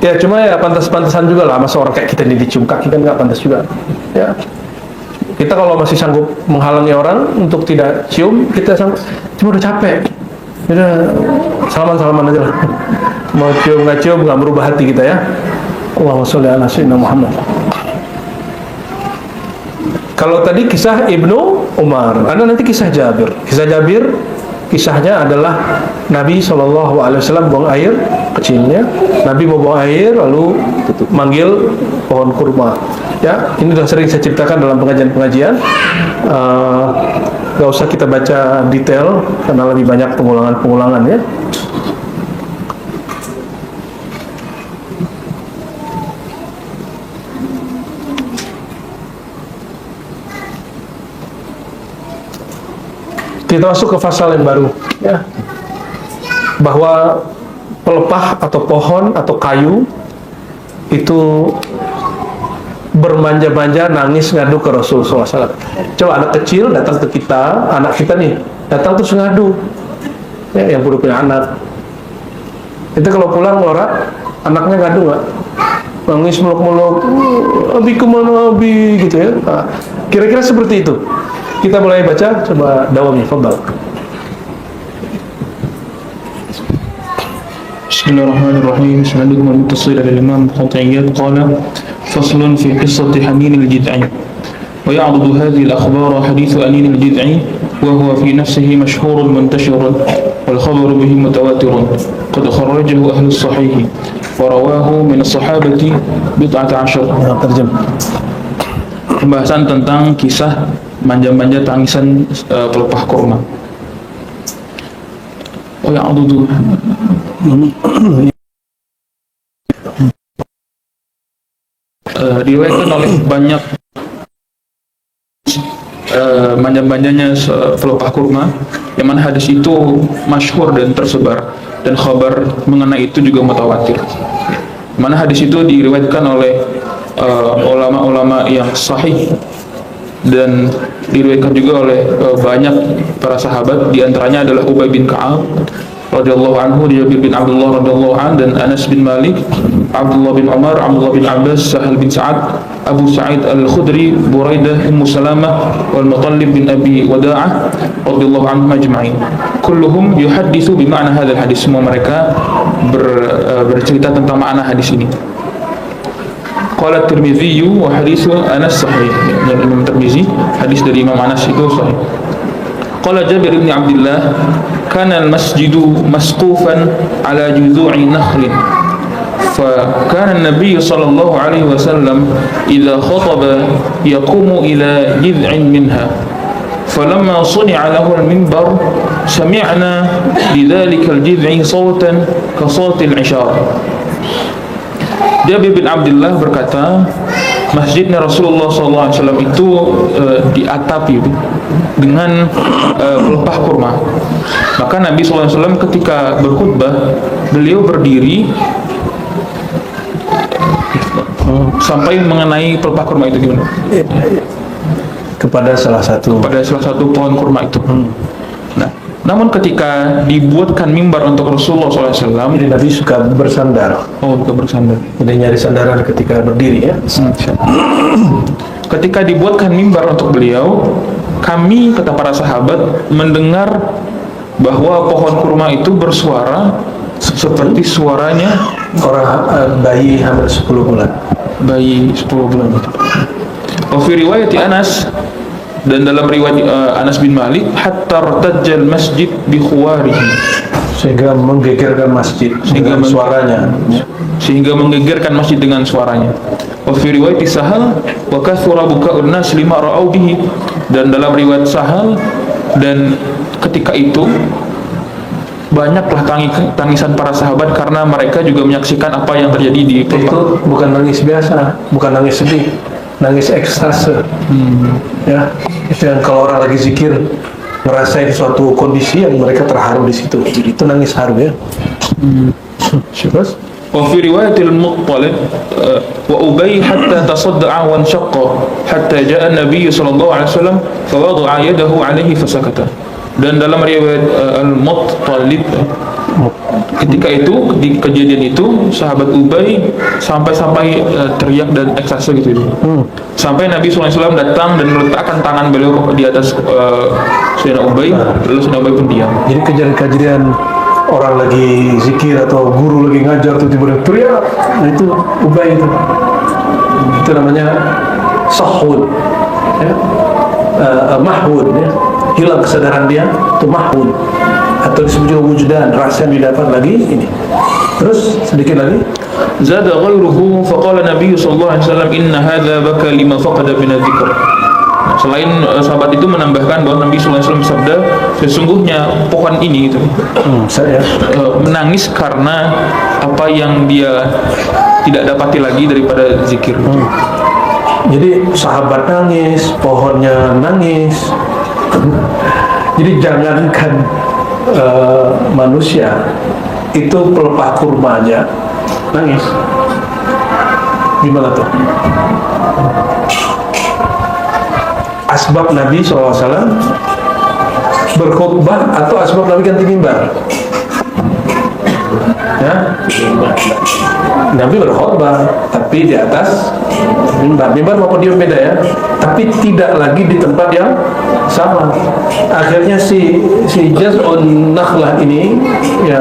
Ya cuma ya pantas-pantasan juga lah. Masa orang kayak kita ini dicium kaki, kan nggak pantas juga. Ya. Kita kalau masih sanggup menghalangi orang untuk tidak cium, kita cuma udah capek. Udah salaman-salaman aja lah. Mau cium nggak merubah hati kita, ya. Allahumma sholli ala sayyidina Muhammad. Kalau tadi kisah Ibnu Umar, ada nanti kisah Jabir. Kisah Jabir, kisahnya adalah Nabi SAW buang air kecilnya. Nabi mau buang air, lalu manggil pohon kurma. Ya, ini sudah sering saya ceritakan dalam pengajian-pengajian. Gak usah kita baca detail karena lebih banyak pengulangan-pengulangan, ya. Kita masuk ke pasal yang baru, ya, bahwa pelepah atau pohon atau kayu itu bermanja-manja, nangis, ngadu ke Rasulullah SAW. Coba anak kecil datang ke kita, anak kita nih datang terus ngadu, ya, yang punya anak. Itu kalau pulang lorak, anaknya ngadu nggak? Nangis meluk-meluk, abi kemana abi, gitu, ya. Nah, kira-kira seperti itu. Kita mulai baca, coba dawamnya, fadal. Bismillahirrahmanirrahim. Sanadul muttasil ila Imam Qutaiyyah qala faslun fi qissati Hanin al-Jid'i wa ya'dudu hadhihi al-akhbar hadith Hanin al-Jid'i wa huwa fi nafsihi mashhur muntashir wal khabar bihi mutawatir qad kharrajahu ahli as-sahih wa rawahu min as-sahabati bid'ata 'ashar. Pembahasan tentang kisah manja-manja tangisan pelepah kurma. Oh ya Allah, diriwayatkan oleh banyak manja-manjanya pelepah kurma, yang mana hadis itu masyhur dan tersebar, dan khabar mengenai itu juga mutawatir. Mana hadis itu diriwayatkan oleh ulama-ulama yang sahih dan diriwayatkan juga oleh banyak para sahabat. Di antaranya adalah Ubay bin Ka'ab radhiyallahu anhu, Jabir bin Abdullah radhiyallahu anhu, dan Anas bin Malik, Abdullah bin Umar, Abdullah bin Abbas, Sahal bin Sa'ad, Abu Sa'id al-Khudri, Buraidah, Ummu Salamah, wal Muttalib bin Abi Wada'ah radhiyallahu anhum ajma'in. Kulluhum yuhadditsu bi ma'na hadzal hadis. Semua mereka bercerita tentang makna hadis ini. Qala Tirmidzi wa haditsu Anas sahih. Dan Imam Tirmidzi, hadis dari Imam Anas itu sahih. Qala Jabir bin Abdullah, kana al-masjidu masqufan ala juzu'i nakhlin. فكان النبي صلى الله عليه وسلم إذا خطب يقوم إلى جذع منها فلما صنع له المنبر سمعنا لذلك الجذع صوتا كصوت العشار Jabir bin Abdullah berkata, masjidnya Rasulullah SAW itu diatapi dengan pelepah kurma. Maka Nabi SAW ketika berkhutbah, beliau berdiri sampai mengenai pelepah kurma itu. Gimana? Kepada salah satu pohon kurma itu. Nah, namun ketika dibuatkan mimbar untuk Rasulullah SAW, Jadi Nabi suka bersandar. suka bersandar. Jadi nyari sandaran ketika berdiri ya. Ketika dibuatkan mimbar untuk beliau, kami, kata para sahabat, mendengar bahwa pohon kurma itu bersuara seperti suaranya Orang bayi hamil 10 bulan. bayi 10 bulan itu. Fi riwayat Anas, dan dalam riwayat Anas bin Malik, hatta rtajjal masjid bi khuwarihi, Sehingga menggegerkan masjid dengan suaranya. sehingga menggegerkan masjid dengan suaranya. Wa fi riwayat Sahal, wa kathura buka'un nas lima ra'au bihi, dan dalam riwayat Sahal, dan ketika itu banyaklah tangisan para sahabat karena mereka juga menyaksikan apa yang terjadi di Itu bukan nangis biasa, bukan nangis sedih, nangis ekstase. Ya, itu yang kalau orang lagi zikir ngerasain suatu kondisi yang mereka terharu di situ. Itu nangis haru ya. Terus wa fi riwayatil Muttalib wa Ubay hatta tasadda'a wa anshaqqa hatta ja'a an-nabiy sallallahu alaihi wasallam fa wada'a yadahu alaihi fasakata. Dan dalam riwayat Al-Muttalib, ketika itu di kejadian itu sahabat Ubay sampai teriak dan ekstase gitu. Sampai Nabi SAW datang dan meletakkan tangan beliau di atas Sayyidina Ubay, lalu Sayyidina Ubay pun diam. jadi kejadian-kejadian orang lagi zikir atau guru lagi ngajar tuh tiba-tiba teriak, nah itu Ubay itu namanya sahud ya. Mahwud ya. Hilang kesadaran dia, itu mahwud, atau disebut juga wujudan, rasa yang didapat lagi ini. Terus sedikit lagi, Zada ghairuhu faqala Nabi sallallahu alaihi wasallam inna hadza baka lima faqada min dzikr. Selain sahabat itu menambahkan bahwa Nabi sallallahu alaihi wasallam bersabda, sesungguhnya pohon ini itu saya menangis karena apa yang dia tidak dapati lagi daripada zikir. jadi sahabat nangis, pohonnya nangis. Jadi jangankan manusia, itu pelepah kurma aja nangis. Gimana tuh? Asbab Nabi SAW berkhutbah atau asbab Nabi ganti mimbar? Ya, Nabi berkhutbah tapi di atas mimbar. Mimbar mau podium beda ya, tapi tidak lagi di tempat yang sama. Akhirnya si jaz'un nakhlah ini ya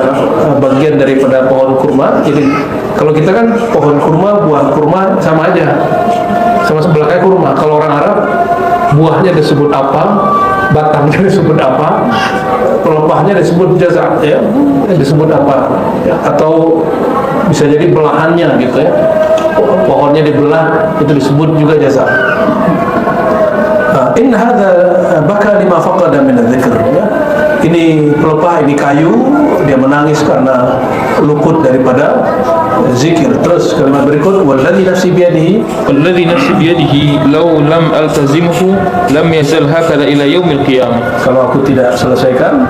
bagian daripada pohon kurma. Jadi kalau kita kan pohon kurma, buah kurma sama aja, sama sebelah kayak kurma. Kalau orang Arab buahnya disebut apa, batangnya disebut apa, pelepahnya disebut jaza ya, disebut apa ya, atau bisa jadi belahannya gitu ya, pohonnya dibelah itu disebut juga jaza. In hadza baka lima faqada min adz-dzikr ya. Ini pelepah, ini kayu, dia menangis karena luput daripada zikir. Terus kalimat berikut, walladzi nafsi biyadihi, Alladzi nafsi biyadihi law lam altazimhu lam yazal hakadha ila yaumil qiyamah. kalau aku tidak selesaikan,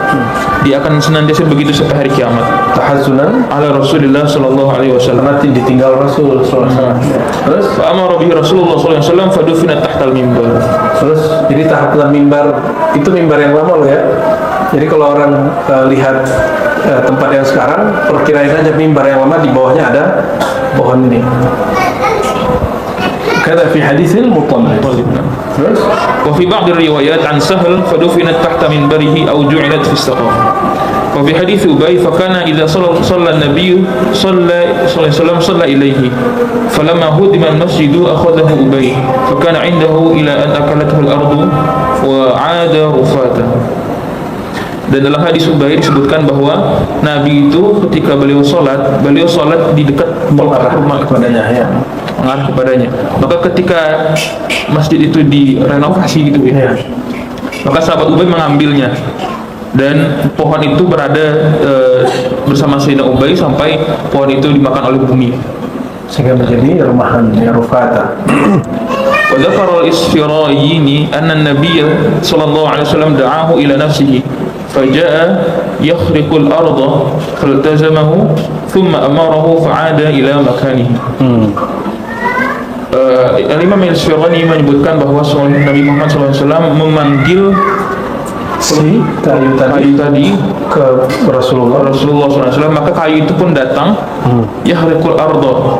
Dia akan senantiasa begitu sampai hari kiamat. tahazzunan, Ala Rasulillah sallallahu alaihi wasallam. nanti ditinggal Rasul SAW. Terus Fa amara bihi Rasulullah sallallahu alaihi wasallam fadufina tahtal mimbar. Terus jadi tahaplah mimbar itu mimbar yang lama loh ya. Jadi kalau orang lihat tempat yang sekarang, perkirain aja mimbar yang lama di bawahnya ada pohon ini. Kada fi haditsil Muttalib. Terus Wa fi ba'd riwayat an Sahl fadufinat tahta minbarihi aw ju'ilat fi as-saqaf. Wa fi hadits Ubay fa kana idza shalla an-nabiy sallallahu shalla ilayhi falamma hudima al-masjid akhadahu Ubay fa kana 'indahu ila an akalathu al-ardu wa 'ada rufata. Dan dalam hadis Ubay disebutkan bahwa Nabi itu ketika beliau sholat di dekat mengarah rumah kepadanya ya. mengarah kepadanya. Maka ketika masjid itu direnovasi gitu ya, maka sahabat Ubay mengambilnya dan pohon itu berada bersama Sayyidina Ubay sampai pohon itu dimakan oleh bumi. sehingga menjadi rumahan ya rufata. وذكر الإسفرايني أن النبي صلى الله عليه وسلم دعاه إلى نفسه فجاء يخرق الأرض فالتزمه ثم أمره فعاد إلى مكانه. Imam Al-Isfirani menyebutkan bahwa Nabi Muhammad SAW memanggil Si kayu tadi ke Rasulullah SAW, maka kayu itu pun datang, yahriqul arda,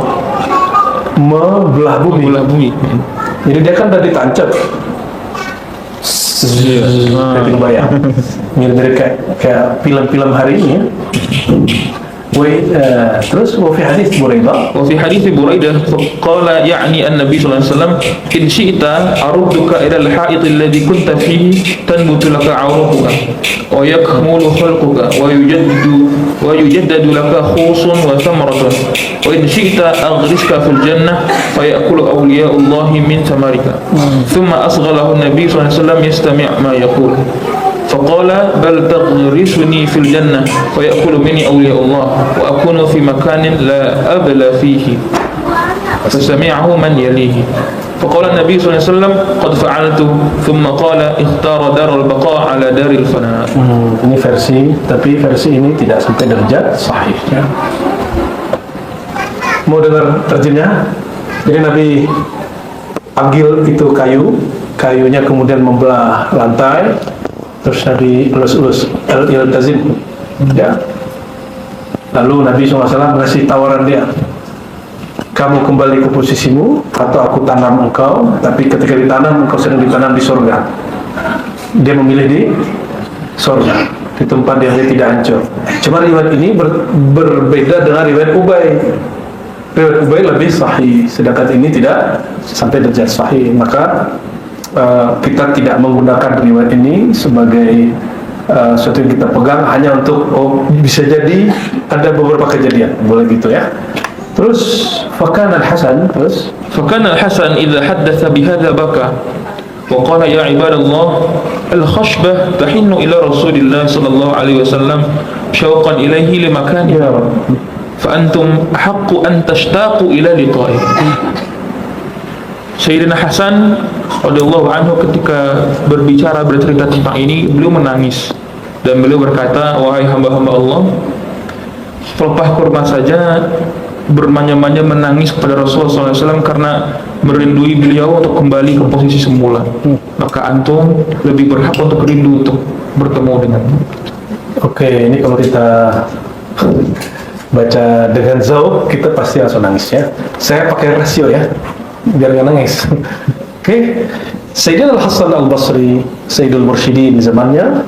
membelah bumi. Jadi dia kan udah ditancap. Kayak bayang. Mirip-mirip kayak film-film hari ini ya. Terus وفي حديث بريدة وفي حديث بريدة قال يعني النبي صلى الله عليه وسلم إن شئت أردك إلى الحائط الذي كنت فيه تنبت لك عروقك ويكمل خلقك ويجدد لك خوص وثمرة وإن شئت أغرسك في الجنة فيأكل أولياء الله من ثمرك. ثم أصغى له النبي صلى الله عليه وسلم يستمع ما يقول فقال بل تغرسني في الجنة فيأكل مني أولياء الله وأكون في مكان لا أبلى فيه فسمعه من يليه فقال النبي صلى الله عليه وسلم قد فعلت ثم قال اختار دار البقاء على دار الفناء. Ini versi, tapi versi ini tidak sampai derajat sahih ya. Mau dengar terjemahnya? Jadi Nabi panggil itu kayunya kemudian membelah lantai. Terus Nabi ulus-ulus iltazim ya. Lalu Nabi SAW mengasih tawaran dia, kamu kembali ke posisimu atau aku tanam engkau, tapi ketika ditanam engkau sedang ditanam di surga. Dia memilih di surga, di tempat dia tidak hancur. Cuma riwayat ini berbeda dengan riwayat Ubay. Riwayat Ubay lebih sahih, sedangkan ini tidak sampai derajat sahih. Maka kita tidak menggunakan riwayat ini sebagai sesuatu yang kita pegang hanya untuk bisa jadi ada beberapa kejadian, boleh gitu ya. Terus فكان الحسن إذا حدث بهذا بكى وقال يا عباد الله الخشبة تحن إلى رسول الله صلى الله عليه وسلم شوقا إليه لمكانه فأنتم أحق أن تشتاقوا إلى لقائه. Sayyidina Hasan radhiyallahu anhu ketika bercerita tentang ini, beliau menangis dan beliau berkata, wahai hamba-hamba Allah, pelepah kurma saja bermanja-manja menangis kepada Rasulullah SAW karena merindui beliau untuk kembali ke posisi semula. Maka antum lebih berhak untuk rindu untuk bertemu dengan. Oke, ini kalau kita baca dengan zauq kita pasti langsung nangis ya. Saya pakai rasio ya, biar nggak nangis. Oke, Sayyidina Al-Hasan Al-Basri, Sayyidul Mursyidin zamannya,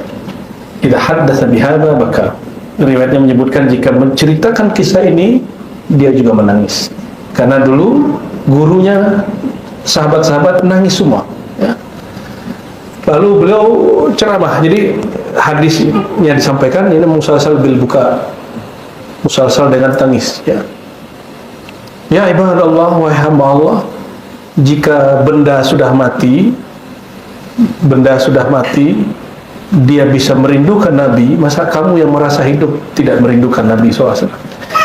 idza haddatsa bihadza baka. Riwayatnya menyebutkan jika menceritakan kisah ini dia juga menangis. Karena dulu gurunya, sahabat-sahabat nangis semua ya. Lalu beliau ceramah. Jadi hadisnya disampaikan ini musalsal bil buka, musalsal dengan tangis ya. Ya ibadallah, wahai hamba Allah, jika benda sudah mati, dia bisa merindukan Nabi, masa kamu yang merasa hidup tidak merindukan Nabi SAW?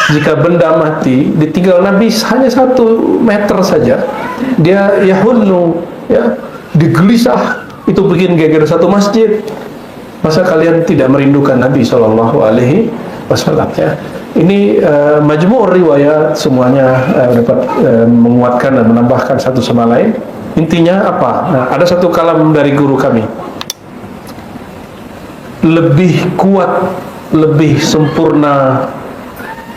Jika benda mati, ditinggal Nabi hanya 1 meter saja, dia yahullu ya, digelisah, itu bikin geger satu masjid. Masa kalian tidak merindukan Nabi SAW ya? Ini majmu' riwayat semuanya dapat menguatkan dan menambahkan satu sama lain. Intinya apa? Nah, ada satu kalam dari guru kami, lebih kuat, lebih sempurna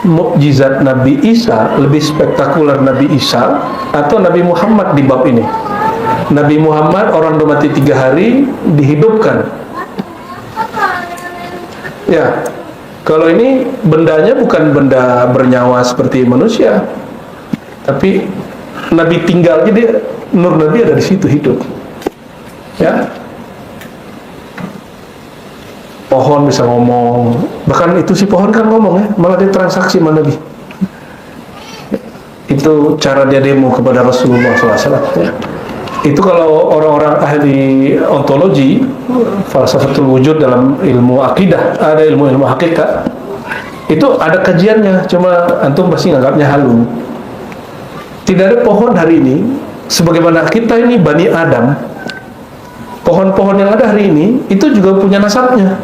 mukjizat Nabi Isa, lebih spektakuler Nabi Isa atau Nabi Muhammad di bab ini. Nabi Muhammad orang udah mati 3 hari dihidupkan ya. Kalau ini bendanya bukan benda bernyawa seperti manusia, tapi Nabi tinggal, jadi nur Nabi ada di situ hidup ya. Pohon bisa ngomong, bahkan itu si pohon kan ngomong ya, malah dia transaksi sama Nabi. Itu cara dia demo kepada Rasulullah SAW ya. Itu kalau orang-orang ahli ontologi, falsafatul wujud dalam ilmu akidah, ada ilmu hakikat, itu ada kajiannya, cuma antum pasti nganggapnya halu Tidak ada pohon hari ini, sebagaimana kita ini Bani Adam, pohon-pohon yang ada hari ini itu juga punya nasabnya.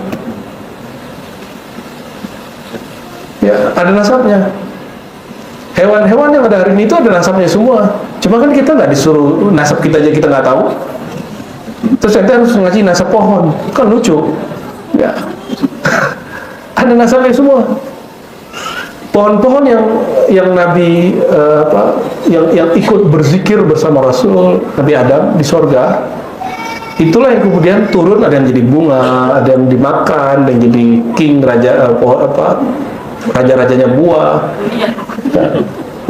Ya, ada nasabnya. Hewan-hewan yang ada hari ini itu ada nasabnya semua. Cuma kan kita nggak disuruh nasab kita aja kita nggak tahu. Terus kita harus ngasih nasab pohon, kan lucu. Ya, ada nasabnya semua. Pohon-pohon yang Nabi yang ikut berzikir bersama Rasul Nabi Adam di sorga, itulah yang kemudian turun, ada yang jadi bunga, ada yang dimakan, ada yang jadi king raja raja-rajanya buah. Ya.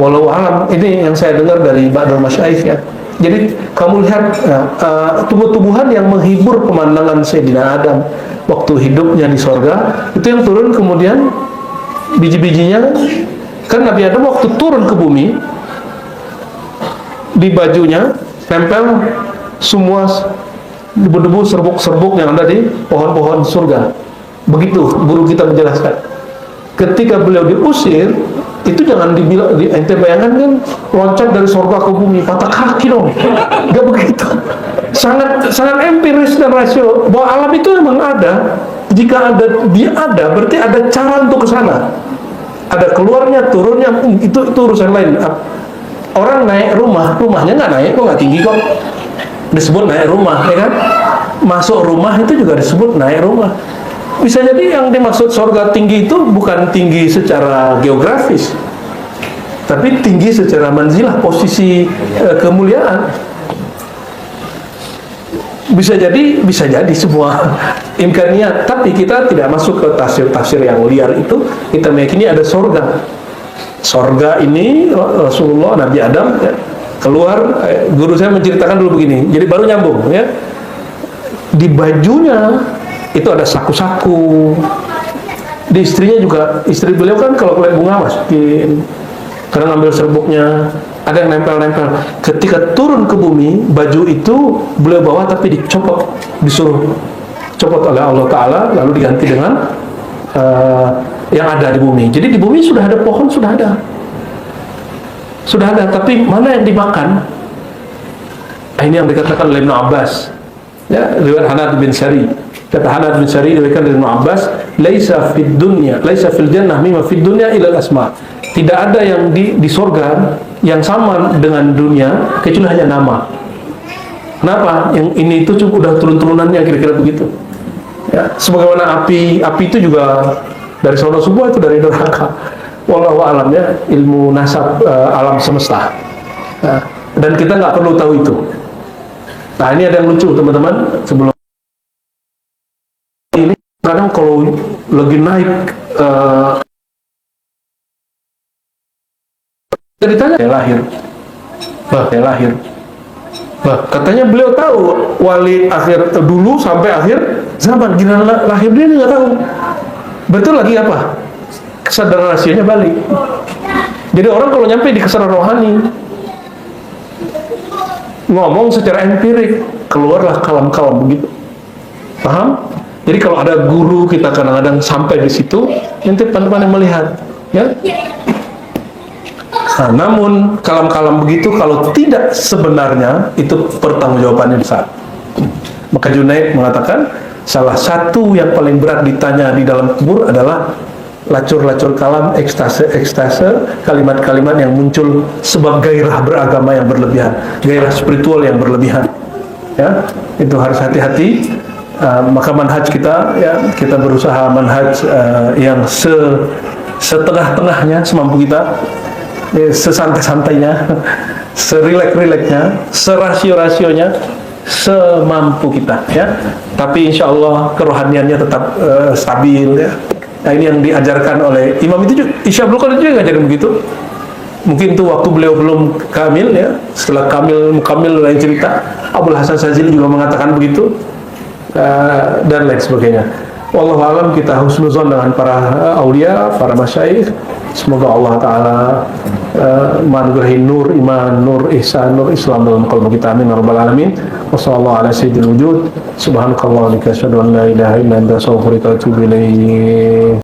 Walau alam, ini yang saya dengar dari Ba'dul Masyaikh ya. Jadi kamu lihat tumbuh-tumbuhan yang menghibur pemandangan Sayyidina Adam waktu hidupnya di sorga, itu yang turun kemudian biji-bijinya. Kan Nabi Adam waktu turun ke bumi, di bajunya tempel semua debu-debu serbuk-serbuk yang ada di pohon-pohon surga. Begitu guru kita menjelaskan. Ketika beliau diusir, itu jangan dibilang, ente bayangkan kan loncat dari surga ke bumi, patah kaki dong. Gak begitu. Sangat empiris dan rasio bahwa alam itu memang ada. Jika dia ada, berarti ada cara untuk ke sana. Ada keluarnya, turunnya, itu urusan lain. Orang naik rumahnya nggak naik, kok nggak tinggi kok. Disebut naik rumah, ya kan? Masuk rumah itu juga disebut naik rumah. Bisa jadi yang dimaksud surga tinggi itu bukan tinggi secara geografis, tapi tinggi secara manzilah, posisi kemuliaan. Bisa jadi semua imkaniyat, tapi kita tidak masuk ke tafsir-tafsir yang liar itu. Kita meyakini ada surga. Surga ini Rasulullah, Nabi Adam ya, keluar. Guru saya menceritakan dulu begini, jadi baru nyambung ya. Di bajunya itu ada saku-saku. Di istrinya juga, istri beliau kan kalau kulit bunga masukin, kadang ambil serbuknya, ada yang nempel-nempel. Ketika turun ke bumi, baju itu beliau bawa tapi dicopot, disuruh copot oleh Allah Ta'ala, lalu diganti dengan yang ada di bumi. Jadi di bumi sudah ada pohon, sudah ada, tapi mana yang dimakan? Ini yang dikatakan oleh Ibn Abbas ya, riwayat Hanad bin Sari. Kata Hanad bin Sari diriwayatkan dari Ibn Abbas, laisa fid dunya, laisa fil jannah mimma fid dunya illa al-asma. Tidak ada yang di surga yang sama dengan dunia kecuali hanya nama. Kenapa? Yang ini itu cukup udah turun-turunannya, kira-kira begitu. Ya, sebagaimana api itu juga dari sono semua, itu dari neraka. Wallahu alam ya, ilmu nasab alam semesta. Nah, dan kita nggak perlu tahu itu. Nah, ini ada yang lucu teman-teman, sebelum ini kadang kalau lagi naik ditanya lahir. Katanya beliau tahu wali akhir dulu sampai akhir zaman, gimana lahir dia nggak tahu. Betul lagi apa? Kesadaran rasionya balik. Jadi orang kalau nyampe di kesadaran rohani, ngomong secara empirik, keluarlah kalam-kalam begitu. Paham? Jadi kalau ada guru kita kadang-kadang sampai di situ, nanti pandai-pandai melihat, ya. Nah, namun kalam-kalam begitu kalau tidak sebenarnya, itu pertanggungjawabannya besar. Maka Junaid mengatakan salah satu yang paling berat ditanya di dalam kubur adalah lacur-lacur kalam, ekstase, kalimat-kalimat yang muncul sebab gairah beragama yang berlebihan, gairah spiritual yang berlebihan. Ya, itu harus hati-hati. Maka manhaj kita, ya, kita berusaha manhaj yang setengah-tengahnya, semampu kita, sesantai-santainya, serilek-rileknya, serasio-rasionya, semampu kita, ya. Tapi insya Allah kerohaniannya tetap stabil, ya. Nah, ini yang diajarkan oleh Imam itu juga, Isya Abdul Qadir juga ngajarin begitu. Mungkin itu waktu beliau belum kamil, ya. Setelah kamil lain cerita. Abul Hasan Sazili juga mengatakan begitu, dan lain sebagainya. Wallahu alam, kita husnuzon dengan para aulia, para masyayikh. Semoga Allah Ta'ala menganugerahi nur iman, nur ihsan, nur Islam dalam qalbu kita. Amin ya rabbal alamin. Wassallallahu ala sayyidil wujud. Subhanakallah wa bihamdika, asyhadu an la ilaha illa anta, astaghfiruka wa atubu ilaik.